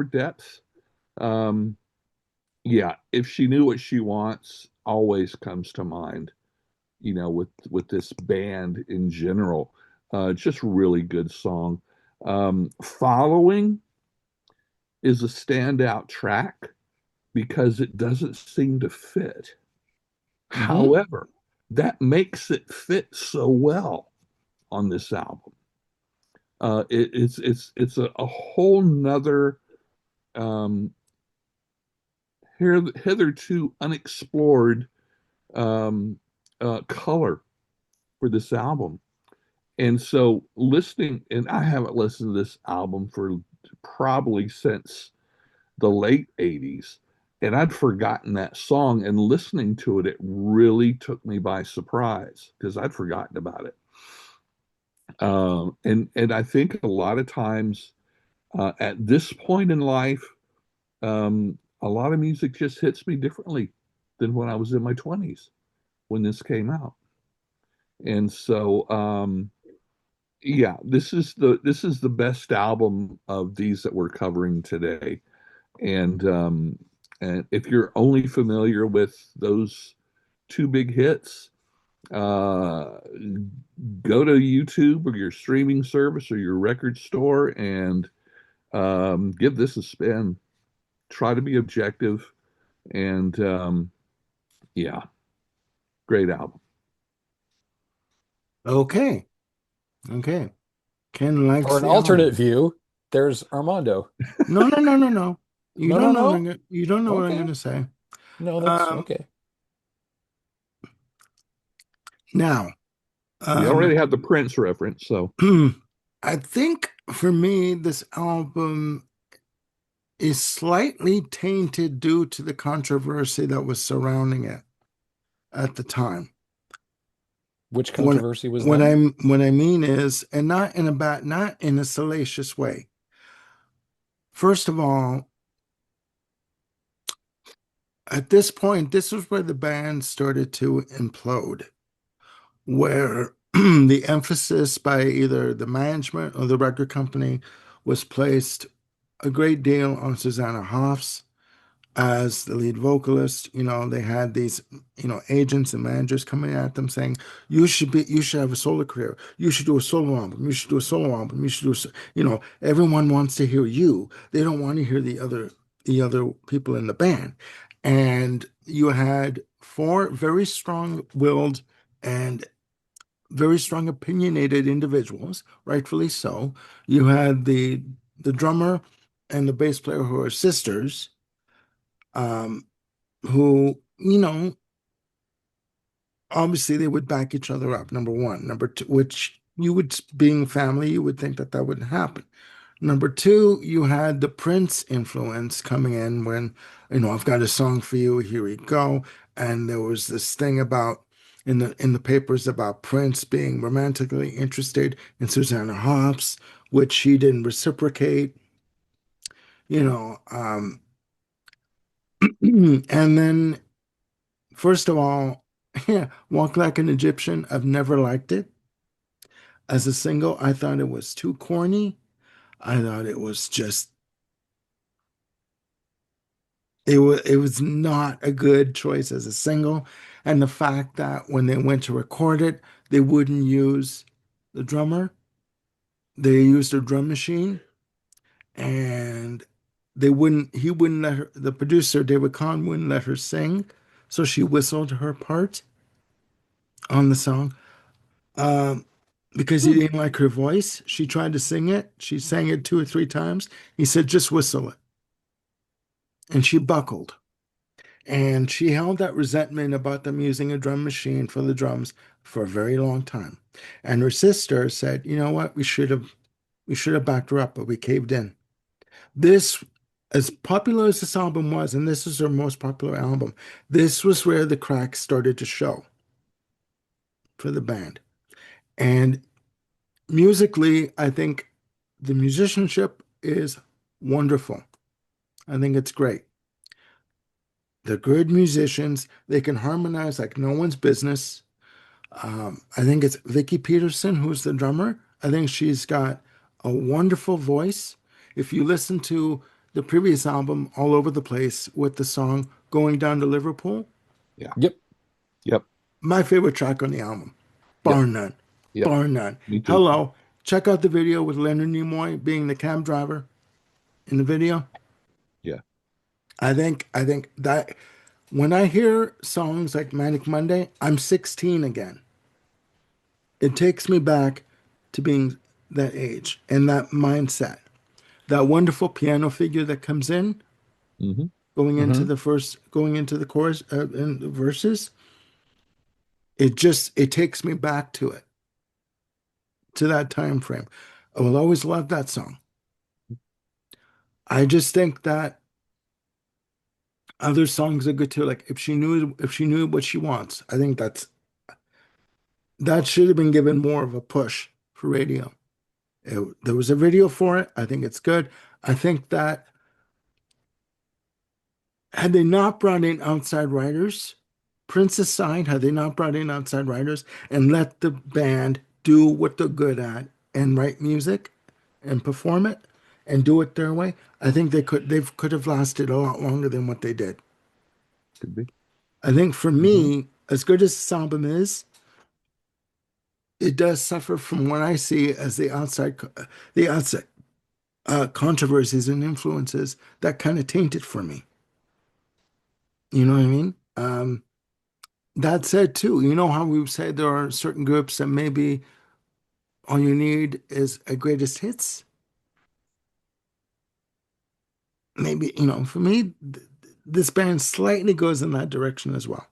depth. Yeah, If She Knew What She Wants always comes to mind, with this band in general. Just really good song. Following is a standout track because it doesn't seem to fit. However, that makes it fit so well on this album. It's a whole nother hitherto unexplored color for this album. And so listening, and I haven't listened to this album for probably since the late 80s, and I'd forgotten that song, and listening to it, it really took me by surprise because I'd forgotten about it. And I think a lot of times at this point in life, a lot of music just hits me differently than when I was in my 20s when this came out. And so yeah, this is the best album of these that we're covering today. And and if you're only familiar with those two big hits, uh, go to YouTube or your streaming service or your record store and give this a spin. Try to be objective, and yeah, great album. Okay. Okay. Ken For likes an the alternate album. view, there's Armando. No, no, no, no, no. You No, don't no, know no. you don't know what I'm Okay. gonna say. No, that's Um, okay. now, We um, already have the Prince reference, so I think for me, this album is slightly tainted due to the controversy that was surrounding it at the time. Which What controversy was what that? I mean is, and not in a salacious way. First of all, at this point, this was where the band started to implode, where the emphasis by either the management or the record company was placed a great deal on Susanna Hoffs as the lead vocalist. You know, they had these, agents and managers coming at them saying, you should have a solo career. You should do a solo album. You should do a solo album. You should do, everyone wants to hear you. They don't want to hear the other people in the band. And you had four very strong-willed and very strong opinionated individuals, rightfully so. You had the drummer and the bass player who are sisters, um, who, obviously they would back each other up, number one. Number two, which you would, being family, you would think that that wouldn't happen. Number two, you had the Prince influence coming in when, I've got a song for you, here we go. And there was this thing about in the papers about Prince being romantically interested in Susanna Hoffs, which he didn't reciprocate, you know. And then first of all, yeah, Walk Like an Egyptian, I've never liked it. As a single, I thought it was too corny. I thought it was just it was not a good choice as a single. And the fact that when they went to record it, they wouldn't use the drummer. They used a drum machine, and he wouldn't let her, the producer, David Kahn, wouldn't let her sing. So she whistled her part on the song. Um, because he Hmm. didn't like her voice. She tried to sing it. She sang it two or three times. He said, just whistle it. And she buckled. And she held that resentment about them using a drum machine for the drums for a very long time. And her sister said, you know what, we should have backed her up, but we caved in. This, as popular as this album was, and this is her most popular album, this was where the cracks started to show for the band. And musically, I think the musicianship is wonderful. I think it's great. They're good musicians. They can harmonize like no one's business. I think it's Vicky Peterson who's the drummer. I think she's got a wonderful voice. If you listen to the previous album, All Over the Place, with the song Going Down to Liverpool, yeah, Yep. yep, my favorite track on the album, yep, bar none, yep. bar none. Me too. Hello, check out the video with Leonard Nimoy being the cab driver in the video. Yeah. I think that when I hear songs like Manic Monday, I'm 16 again. It takes me back to being that age and that mindset. That wonderful piano figure that comes in, Hmm. Hmm. going into the chorus and the verses. It takes me back to that time frame. I will always love that song. I just think that other songs are good too. Like if she knew what she wants, I think that should have been given more of a push for radio. There was a video for it. I think it's good. I think that had they not brought in outside writers, Prince's side, had they not brought in outside writers and let the band do what they're good at and write music and perform it and do it their way, I think they could have lasted a lot longer than what they did. Could be. I think for Hmm. me, as good as this album is, it does suffer from what I see as the outside controversies and influences that kind of taint it for me. You know what I mean? That said, too, you know how we say there are certain groups that maybe all you need is a greatest hits? Maybe, for me, this band slightly goes in that direction as well.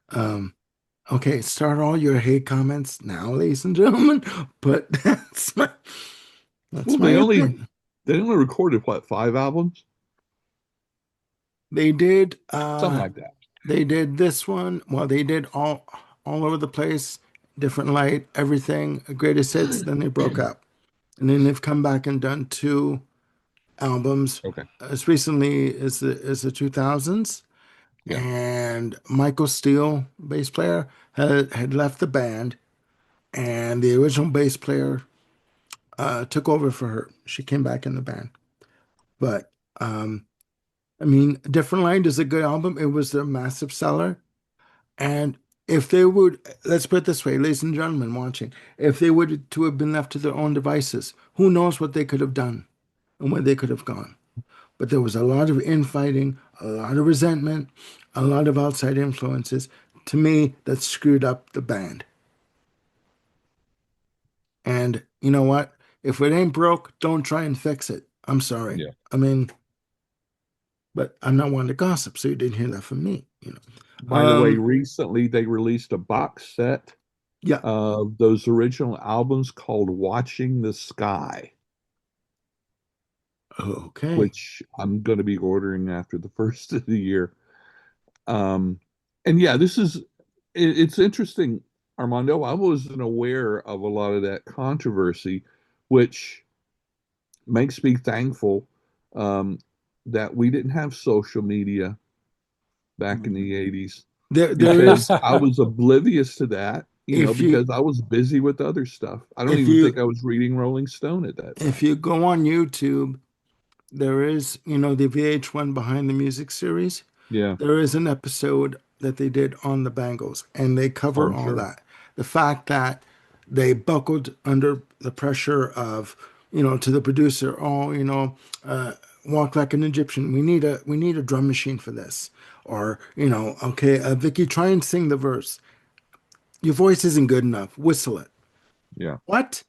Um, okay, start all your hate comments now, ladies and gentlemen, but that's Well, my opinion. they only recorded what, 5 albums? They did Something like that. they did this one, well, they did all over the place, different light, everything, greatest hits, then they broke up. And then they've come back and done two albums Okay. as recently as the 2000s. Yeah. And Michael Steele, bass player, had left the band, and the original bass player took over for her. She came back in the band. But I mean, Different Light is a good album. It was their massive seller. And if they would, let's put it this way, ladies and gentlemen watching, if they would to have been left to their own devices, who knows what they could have done and where they could have gone. But there was a lot of infighting, a lot of resentment, a lot of outside influences, to me, that screwed up the band. And you know what? If it ain't broke, don't try and fix it. I'm sorry. Yeah. I mean, but I'm not one to gossip, so you didn't hear that from me. By the way, Um, recently they released a box set yeah, of those original albums called Watching the Sky, okay. which I'm going to be ordering after the first of the year. Um, and yeah, it's interesting, Armando. I wasn't aware of a lot of that controversy, which makes me thankful um, that we didn't have social media back in the 80s There is because I was oblivious to that, if you because I was busy with other stuff. I don't if even think you I was reading Rolling Stone at that if time. you go on YouTube, there is, the VH1 Behind the Music series. Yeah. There is an episode that they did on the Bangles, and they Oh, cover I'm all sure. that. The fact that they buckled under the pressure of, to the producer, uh, walk like an Egyptian. We need a drum machine for this, or okay, Vicky, try and sing the verse. Your voice isn't good enough. Whistle it. Yeah. What?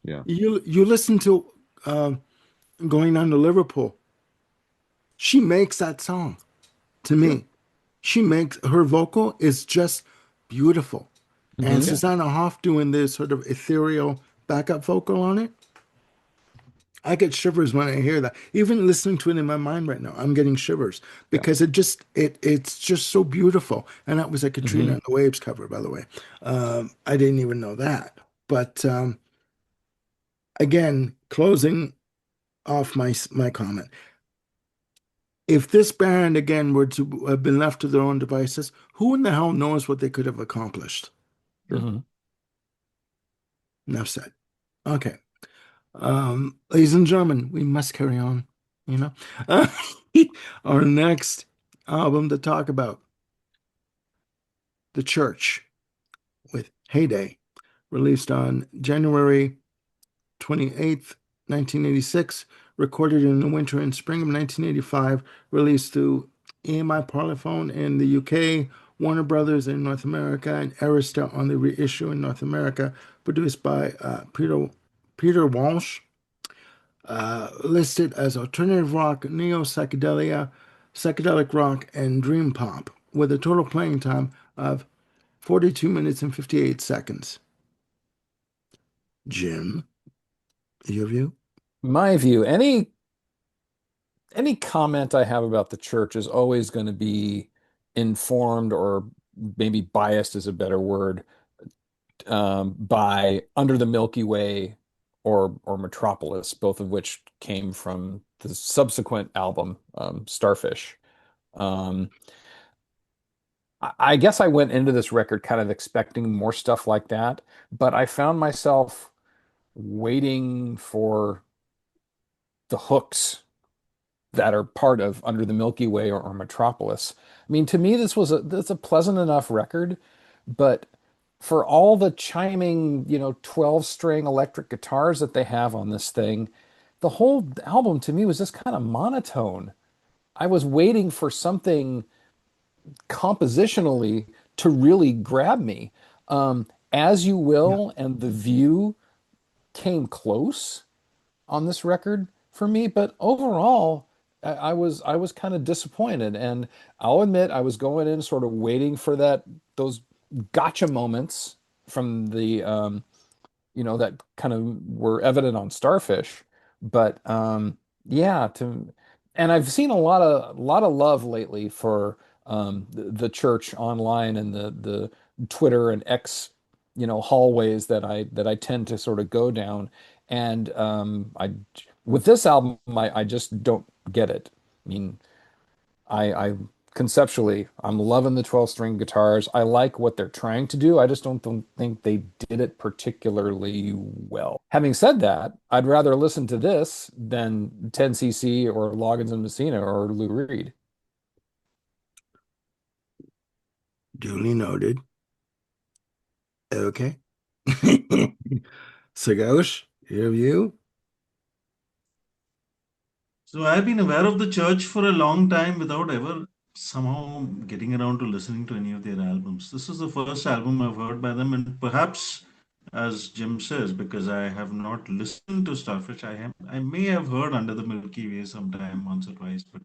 Yeah. You listen to uh, Going On to Liverpool. She makes that song to Sure. me. She makes her vocal is just beautiful. And Hmm. Yeah. Susanna Hoff doing this sort of ethereal backup vocal on it. I get shivers when I hear that. Even listening to it in my mind right now, I'm getting shivers Yeah. because it's just so beautiful. And that was a Katrina Hmm. and the Waves cover, by the way. I didn't even know that. But again, closing off my comment. If this band again were to have been left to their own devices, who in the hell knows what they could have accomplished? Sure. Hmm. Enough said. Okay. Ladies and gentlemen, we must carry on, you know. Uh, our next album to talk about, The Church with Heyday, released on January 28th, 1986, recorded in the winter and spring of 1985, released through EMI Parlophone in the UK, Warner Brothers in North America, and Arista on the reissue in North America, produced by Peter Walsh, listed as alternative rock, neo psychedelia, psychedelic rock, and dream pop, with a total playing time of 42 minutes and 58 seconds. Jim, your view? My view, any comment I have about the church is always going to be informed, or maybe biased is a better word, by Under the Milky Way or Metropolis, both of which came from the subsequent album, Starfish. Um, I guess I went into this record kind of expecting more stuff like that, but I found myself waiting for the hooks that are part of Under the Milky Way or Metropolis. I mean, to me, that's a pleasant enough record, but for all the chiming, 12 string electric guitars that they have on this thing, the whole album to me was just kind of monotone. I was waiting for something compositionally to really grab me. As You Yeah. Will and The View came close on this record for me, but overall, I was kind of disappointed. And I'll admit I was going in sort of waiting for those gotcha moments from that kind of were evident on Starfish. But yeah, and I've seen a lot of love lately for the church online and the Twitter and X, hallways that I tend to sort of go down. And I with this album, I just don't get it. I mean, I conceptually, I'm loving the 12 string guitars. I like what they're trying to do. I just don't think they did it particularly well. Having said that, I'd rather listen to this than 10cc or Loggins and Messina or Lou Reed. Duly noted. Okay. Sagosh, your view? So I've been aware of the church for a long time without ever somehow getting around to listening to any of their albums. This is the first album I've heard by them, and perhaps, as Jim says, because I have not listened to Starfish, I may have heard Under the Milky Way sometime once or twice, but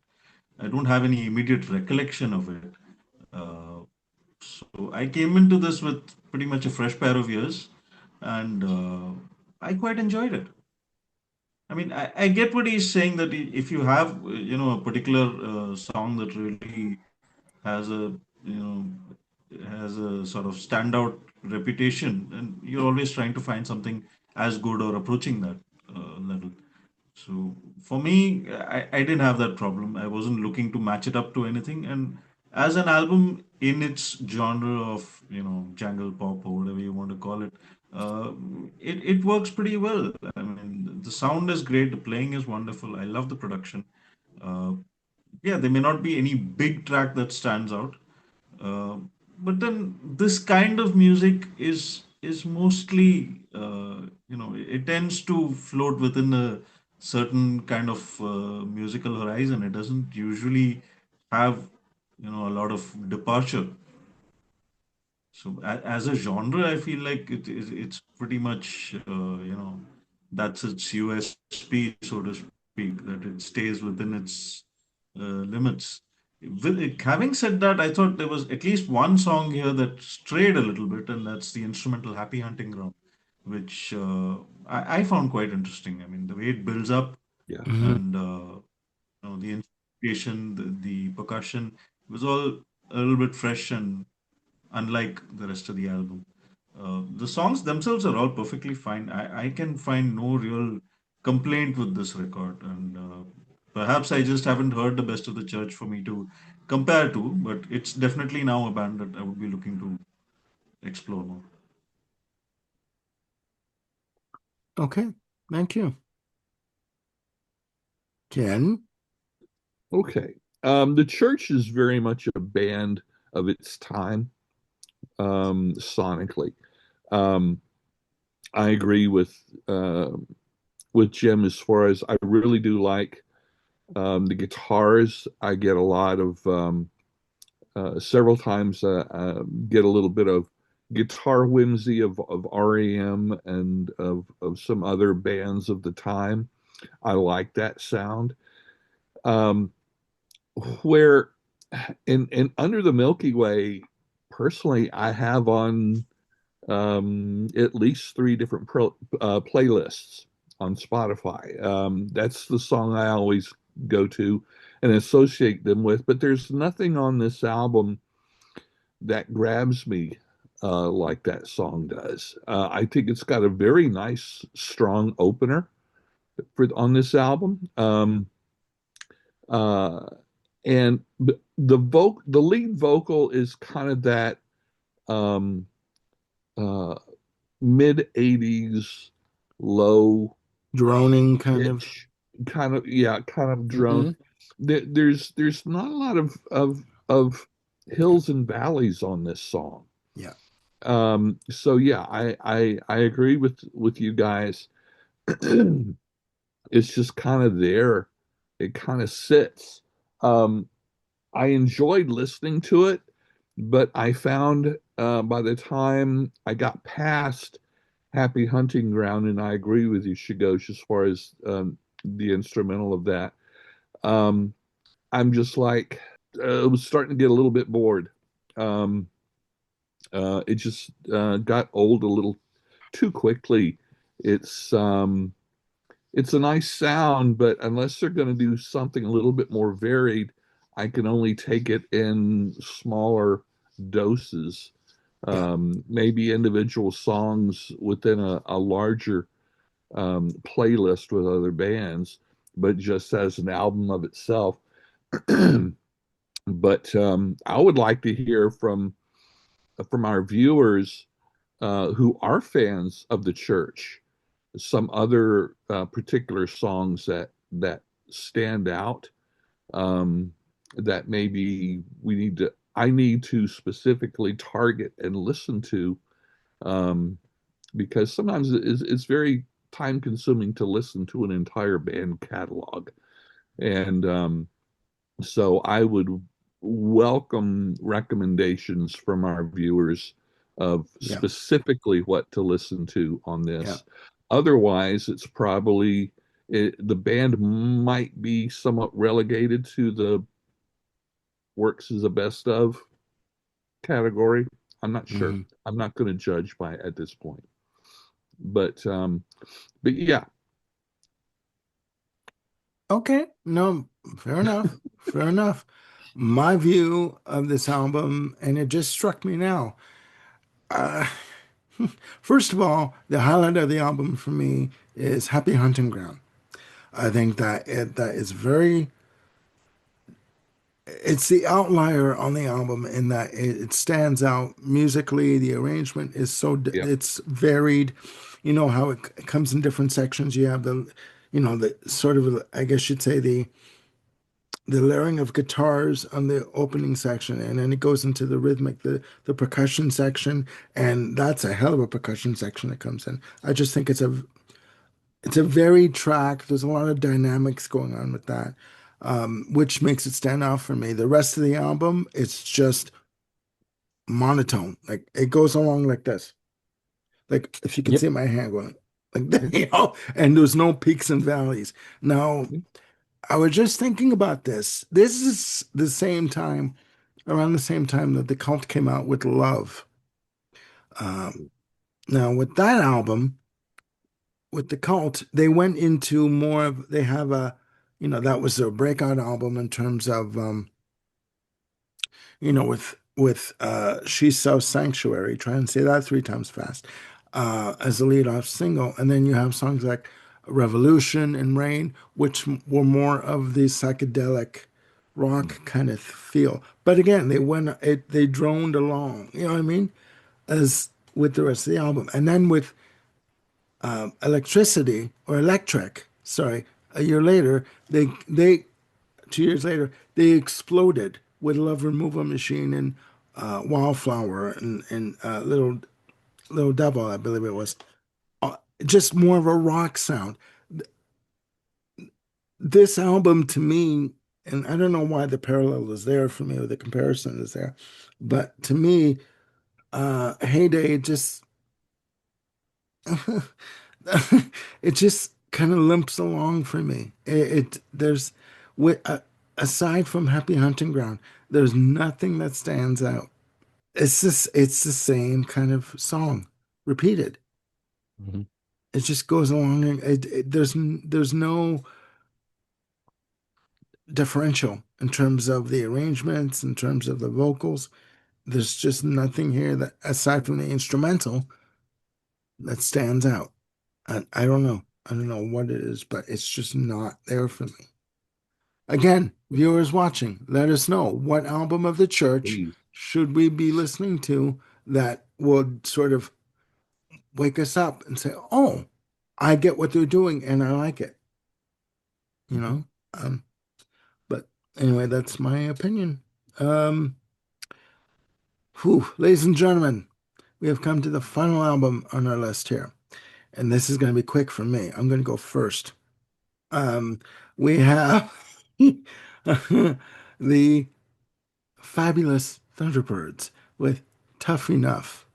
I don't have any immediate recollection of it. Uh, so I came into this with pretty much a fresh pair of ears, and I quite enjoyed it. I mean, I get what he's saying that if you have, a particular song that really has you know, has a sort of standout reputation, and you're always trying to find something as good or approaching that level. So for me, I didn't have that problem. I wasn't looking to match it up to anything. And as an album in its genre of, jangle pop or whatever you want to call it, uh, it works pretty well. I mean, the sound is great, the playing is wonderful. I love the production. Uh, yeah, there may not be any big track that stands out, uh, but then this kind of music is mostly it tends to float within a certain kind of musical horizon. It doesn't usually have a lot of departure. So as a genre, I feel like it's pretty much that's its USP, so to speak, that it stays within its limits. Having said that, I thought there was at least one song here that strayed a little bit, and that's the instrumental "Happy Hunting Ground," which I found quite interesting. I mean, the way it builds up Yeah. Hmm. and the instrumentation, the percussion was all a little bit fresh and unlike the rest of the album. The songs themselves are all perfectly fine. I can find no real complaint with this record, and perhaps I just haven't heard the best of the church for me to compare to, but it's definitely now a band that I would be looking to explore more. Okay. Thank you. Ken? Okay. The Church is very much a band of its time, sonically. Um, I agree with Jim as far as I really do like the guitars. I get a lot of several times get a little bit of guitar whimsy of REM and of some other bands of the time. I like that sound. Um, where in Under the Milky Way, personally, I have on at least three different playlists on Spotify. That's the song I always go to and associate them with. But there's nothing on this album that grabs me like that song does. I think it's got a very nice, strong opener for on this album. Uh, and the lead vocal is kind of that um, uh, mid 80s low Droning kind of. pitch, kind of, yeah, kind of drone. Hmm. There's not a lot of hills and valleys on this song. Yeah. So yeah, I agree with you guys. It's just kind of there. It kind of sits. Um, I enjoyed listening to it, but I found by the time I got past Happy Hunting Ground, and I agree with you, Shigosh, as far as the instrumental of that, um, I'm just like, I was starting to get a little bit bored. Um, it just got old a little too quickly. It's um, it's a nice sound, but unless they're going to do something a little bit more varied, I can only take it in smaller doses. Yeah. Maybe individual songs within a larger playlist with other bands, but just as an album of itself. But I would like to hear from our viewers who are fans of the church some other particular songs that stand out, um, that maybe I need to specifically target and listen to, um, because sometimes it's very time consuming to listen to an entire band catalog. And so I would welcome recommendations from our viewers of Yeah. specifically what to listen to on Yeah. this. Otherwise, it's probably the band might be somewhat relegated to the works as a best of category. I'm not sure. Hmm. I'm not going to judge by at this point. But but yeah, Okay. No, fair enough. Fair enough. My view of this album, and it just struck me now. Uh, First of all, the highlight of the album for me is Happy Hunting Ground. I think that is very, it's the outlier on the album in that it stands out musically. The arrangement is yeah, it's varied. You know how it comes in different sections. You have the sort of, I guess you'd say the layering of guitars on the opening section, and then it goes into the rhythmic, the percussion section, and that's a hell of a percussion section that comes in. I just think it's a varied track. There's a lot of dynamics going on with that, which makes it stand out for me. The rest of the album, it's just monotone. Like it goes along like this. Like if you can Yep. see my hand going like that, and there's no peaks and valleys. Now, I was just thinking about this. This is the same time, around the same time that the Cult came out with Love. Um, Now, with that album, with the Cult, they went into more of, they have that was their breakout album in terms of, with She's Self Sanctuary, try and say that three times fast, as the lead off single. And then you have songs like Revolution and Rain, which were more of the psychedelic rock kind of feel. But again, they droned along, you know what I mean? As with the rest of the album. And then with Electricity or Electric, sorry, a year later, they 2 years later, they exploded with Love Removal Machine and Wildflower and Little Devil, I believe it was. Just more of a rock sound. This album to me, and I don't know why the parallel is there for me or the comparison is there, but to me, Heyday just it just kind of limps along for me. There's with aside from Happy Hunting Ground, there's nothing that stands out. It's the same kind of song repeated. Mhm. It just goes along and there's no differential in terms of the arrangements, in terms of the vocals. there's just nothing here that, aside from the instrumental, that stands out. I don't know. I don't know what it is, but it's just not there for me. Again, viewers watching, let us know what album of the church Please. should we be listening to that would sort of wake us up and say, "Oh, I get what they're doing and I like it." You Mhm. know? But anyway, that's my opinion. Um, ladies and gentlemen, we have come to the final album on our list here. And this is going to be quick for me. I'm going to go first. Um, we have the fabulous Thunderbirds with Tough Enough.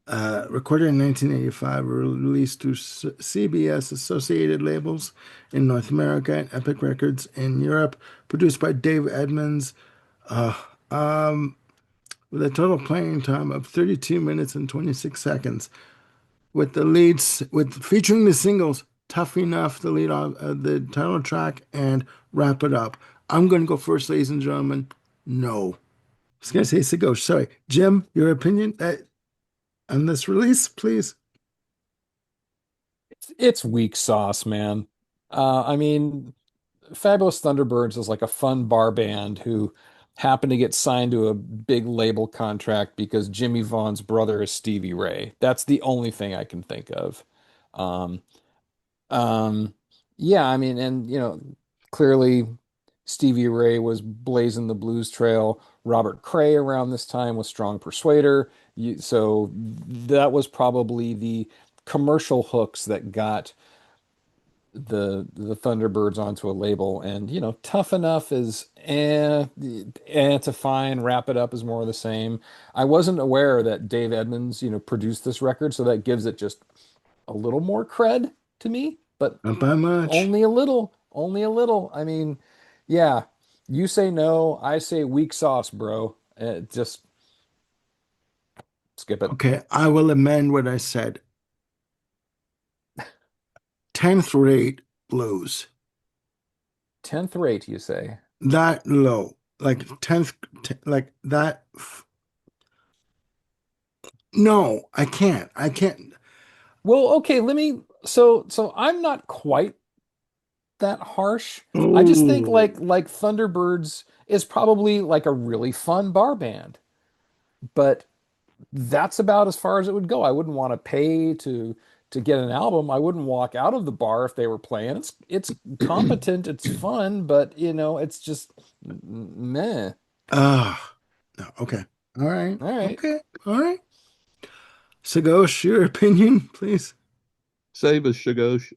Recorded in 1985, released through CBS Associated Labels in North America and Epic Records in Europe. Produced by Dave Edmunds, uh, um, with a total playing time of 32 minutes and 26 seconds. With the leads, with featuring the singles "Tough Enough," the lead on the title track, and "Wrap It Up." I'm going to go first, ladies and gentlemen. No, I was going to say Segosh. Sorry, Jim. Your opinion on this release, please. It's weak sauce, man. I mean, Fabulous Thunderbirds is like a fun bar band who happened to get signed to a big label contract because Jimmy Vaughn's brother is Stevie Ray. That's the only thing I can think of. Um, um, yeah, I mean, and clearly Stevie Ray was blazing the blues trail. Robert Cray around this time was Strong Persuader. So that was probably the commercial hooks that got the Thunderbirds onto a label. And Tough Enough is it's a fine. Wrap It Up is more of the same. I wasn't aware that Dave Edmunds produced this record, so that gives it just a little more cred to me, but Not by much. only a little, only a little. I mean, yeah, you say no, I say weak sauce, bro. Just skip it. Okay, I will amend what I said. 10th rate blues. 10th rate, you say? That low, like 10th, like that. No, I can't. I can't. Well, okay, let me so I'm not quite that harsh. I just think Oh, like Thunderbirds is probably like a really fun bar band, but that's about as far as it would go. I wouldn't want to pay to get an album. I wouldn't walk out of the bar if they were playing. It's competent, it's fun, but it's just meh. ah, no. Okay. All right. All right. Okay. All right. Sagosh, your opinion, please. Save us, Shagosh.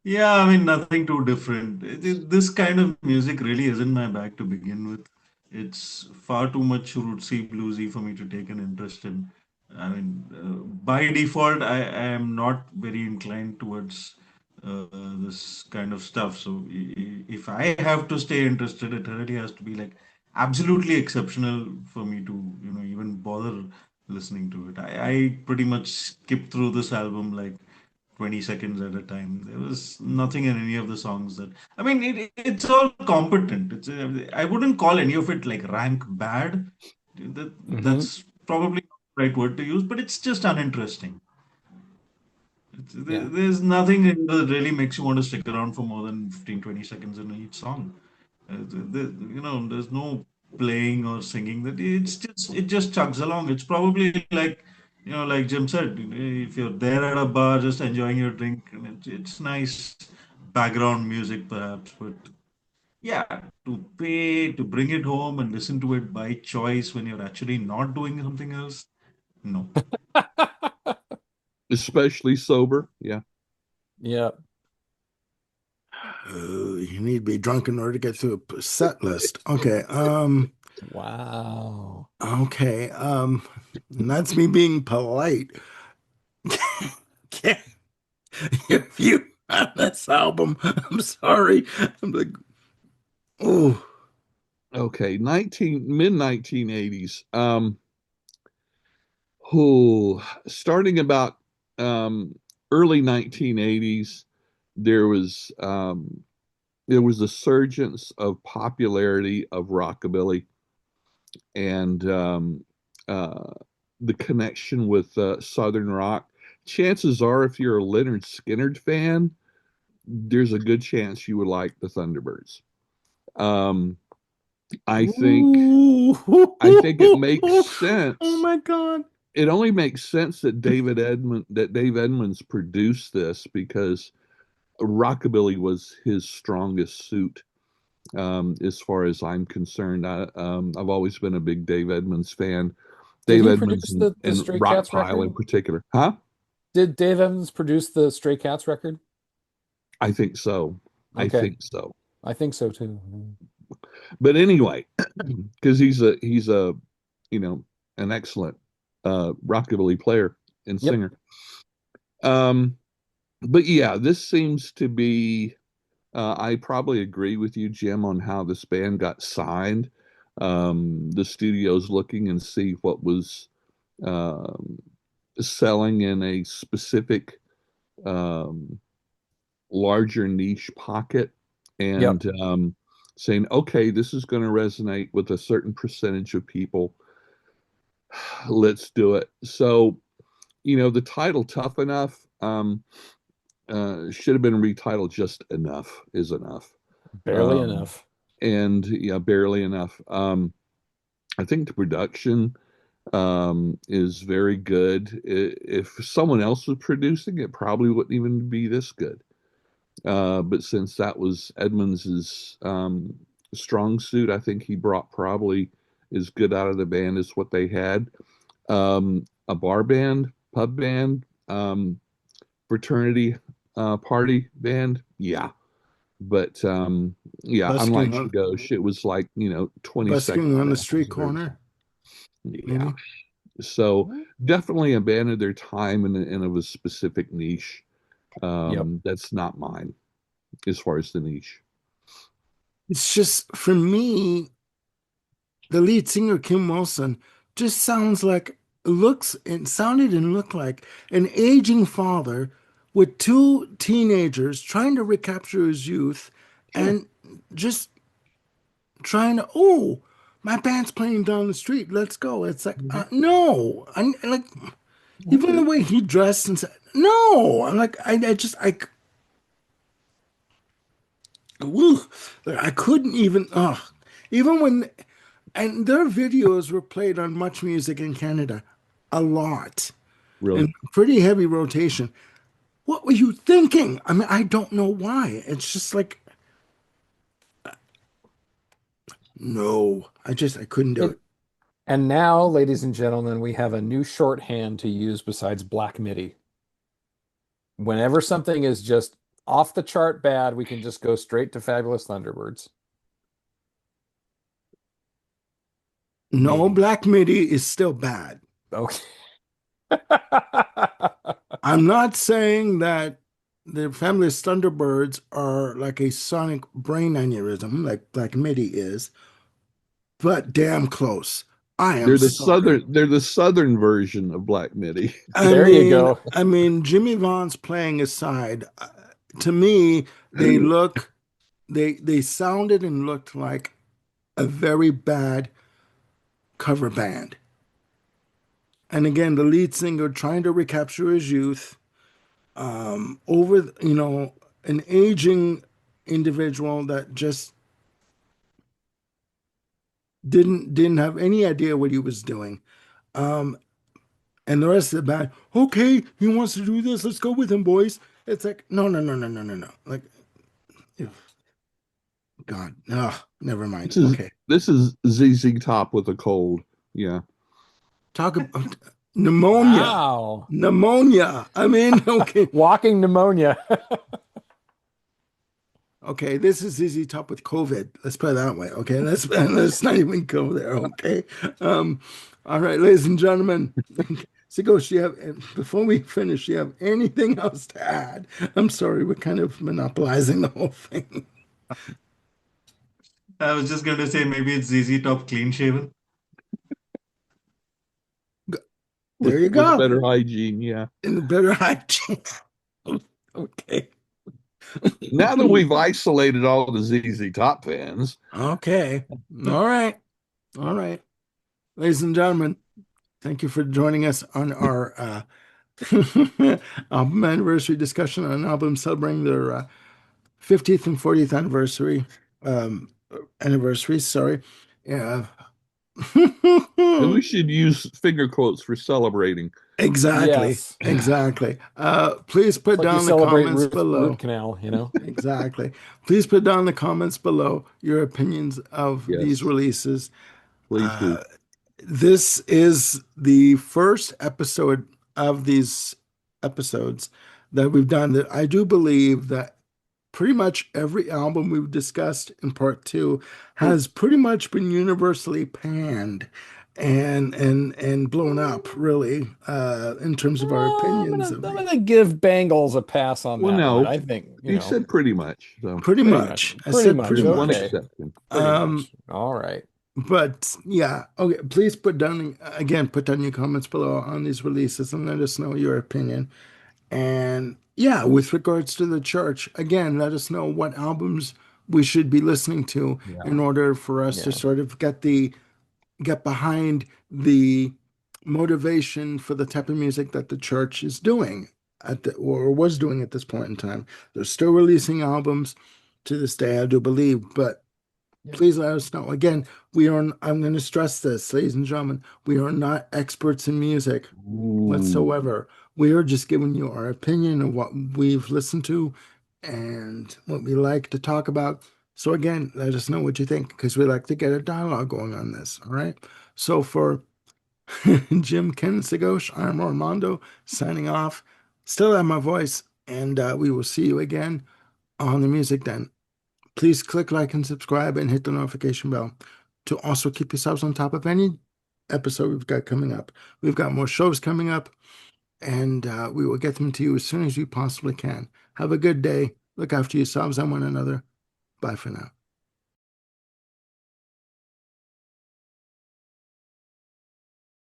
Yeah, I mean, nothing too different. This kind of music really isn't my bag to begin with. It's far too much rootsy bluesy for me to take an interest in. I mean, by default, I am not very inclined towards uh, this kind of stuff. So if I have to stay interested, it really has to be like absolutely exceptional for me to, even bother listening to it. I pretty much skip through this album like 20 seconds at a time. There was nothing in any of the songs that, I mean, it's all competent. I wouldn't call any of it like rank bad. Hmm. That's probably not the right word to use, but it's just uninteresting. Yeah. There's nothing in that really makes you want to stick around for more than 15, 20 seconds in each song. There's no playing or singing. That it just chugs along. It's probably like, like Jim said, if you're there at a bar just enjoying your drink, and it's nice background music perhaps, but yeah, to pay to bring it home and listen to it by choice when you're actually not doing something else, no. Especially sober. Yeah. Yeah. You need to be drunk in order to get through a set list. Okay. Wow. Okay. And that's me being polite. Can't give you on this album. I'm sorry. I'm like, oh, Okay. Mid 1980s. Who starting about early 1980s, there was a surgence of popularity of rockabilly. and uh, the connection with Southern rock. Chances are, if you're a Leonard Skinner fan, there's a good chance you would like the Thunderbirds. Um, I think Ooh. I think it makes Oh sense. my God. It only makes sense that Dave Edmunds produced this because rockabilly was his strongest suit. As far as I'm concerned, I've always been a big Dave Edmunds fan. Did Dave he Edmunds produce the and Stray Cats Rockpile in record? particular, huh? Did Dave Evans produce the Stray Cats record? I think so. I Okay, think so. I think so too. But anyway, because he's a you know an excellent rockabilly player and Yep, singer. Um, but yeah, this seems to be. I probably agree with you, Jim, on how this band got signed. The studio's looking and see what was um, selling in a specific um, larger niche pocket yep. and saying, okay, this is going to resonate with a certain percentage of people. Let's do it. So, the title Tough Enough should have been retitled Just Enough is Enough. Barely Um, enough. and yeah, barely enough. I think the production is very good. If someone else was producing it, probably wouldn't even be this good. But since that was Edmonds's strong suit, I think he brought probably as good out of the band as what they had. A bar band, pub band, fraternity party band, yeah. But yeah, unlike Busking on Shagosh, it was like 20 busking second on the street matches or corner, yeah. maybe. So definitely a band of their time and of a specific niche. Yep. That's not mine as far as the niche. It's just for me, the lead singer Kim Wilson just looks and sounded and looked like an aging father with two teenagers trying to recapture his youth Sure. and just trying to, oh, my band's playing down the street, let's go. It's like, Mhm. no. I'm like, even the Okay. way he dressed and said, no. I'm like, I just, woo, I couldn't even, even when, and their videos were played on Much Music in Canada a lot Really? in pretty heavy rotation. What were you thinking? I mean, I don't know why. It's just like, no, I couldn't do It, it. and now, ladies and gentlemen, we have a new shorthand to use besides Black MIDI. Whenever something is just off the chart bad, we can just go straight to Fabulous Thunderbirds. No, MIDI. Black MIDI is still bad. Okay. I'm not saying that the Fabulous Thunderbirds are like a sonic brain aneurysm, like Black MIDI is, but damn close. I am sorry. They're the southern version of Black MIDI. I There you mean, go. I mean, Jimmy Vaughn's playing aside, to me, they sounded and looked like a very bad cover band. And again, the lead singer trying to recapture his youth, over, an aging individual that just didn't have any idea what he was doing. Um, and the rest of the band, okay, he wants to do this, let's go with him, boys. It's like, no, no, no, no, no, no, no. Like, God, no, never mind. This is Okay. this is ZZ Top with a cold. Yeah. Talk about pneumonia. Wow. Pneumonia. I mean, okay. Walking pneumonia. Okay, this is ZZ Top with COVID. Let's put it that way. Okay, let's not even go there. Okay. Um, all right, ladies and gentlemen. Sigos, do you have before we finish, do you have anything else to add? I'm sorry, we're kind of monopolizing the whole thing. I was just going to say maybe it's ZZ Top clean shaven. There you With go. better hygiene. Yeah. In the better hygiene. Okay. Now that we've isolated all the ZZ Top fans, Okay. All right. All right. Ladies and gentlemen, thank you for joining us on our album anniversary discussion on an album celebrating their 50th and 40th um, anniversaries. Sorry. Yeah. And we should use finger quotes for celebrating. Exactly. Yes. Exactly. Please It's put like you down the celebrate comments root below. canal, you know? Exactly. Please put down the comments below your opinions of these Yes, releases. please do. This is the first episode of these episodes that we've done that I do believe that pretty much every album we've discussed in part two has pretty much been universally panned and blown up really in terms of our opinions of I'm the gonna give Bangles a pass on Well, that one. no, I think, you said pretty much. So pretty pretty much, much. I pretty said much. pretty with one much. Okay, exception. pretty Um, much. All right. But yeah, okay. Please put down again, put down your comments below on these releases and let us know your opinion. And yeah, with regards to the church, again, let us know what albums we should be listening to in Yeah, order for us to yeah. sort of get behind the motivation for the type of music that the church is doing or was doing at this point in time. They're still releasing albums to this day, I do believe, but Yeah. please let us know. Again, I'm going to stress this, ladies and gentlemen, we are not experts in music Ooh. whatsoever. We are just giving you our opinion of what we've listened to and what we like to talk about. So again, let us know what you think because we like to get a dialogue going on this. All right. So for Jim, Ken, Sagosh, I'm Armando signing off. Still have my voice, and we will see you again on the music then. Please click like and subscribe and hit the notification bell to also keep yourselves on top of any episode we've got coming up. We've got more shows coming up, and we will get them to you as soon as we possibly can. Have a good day. Look after yourselves and one another. Bye for now.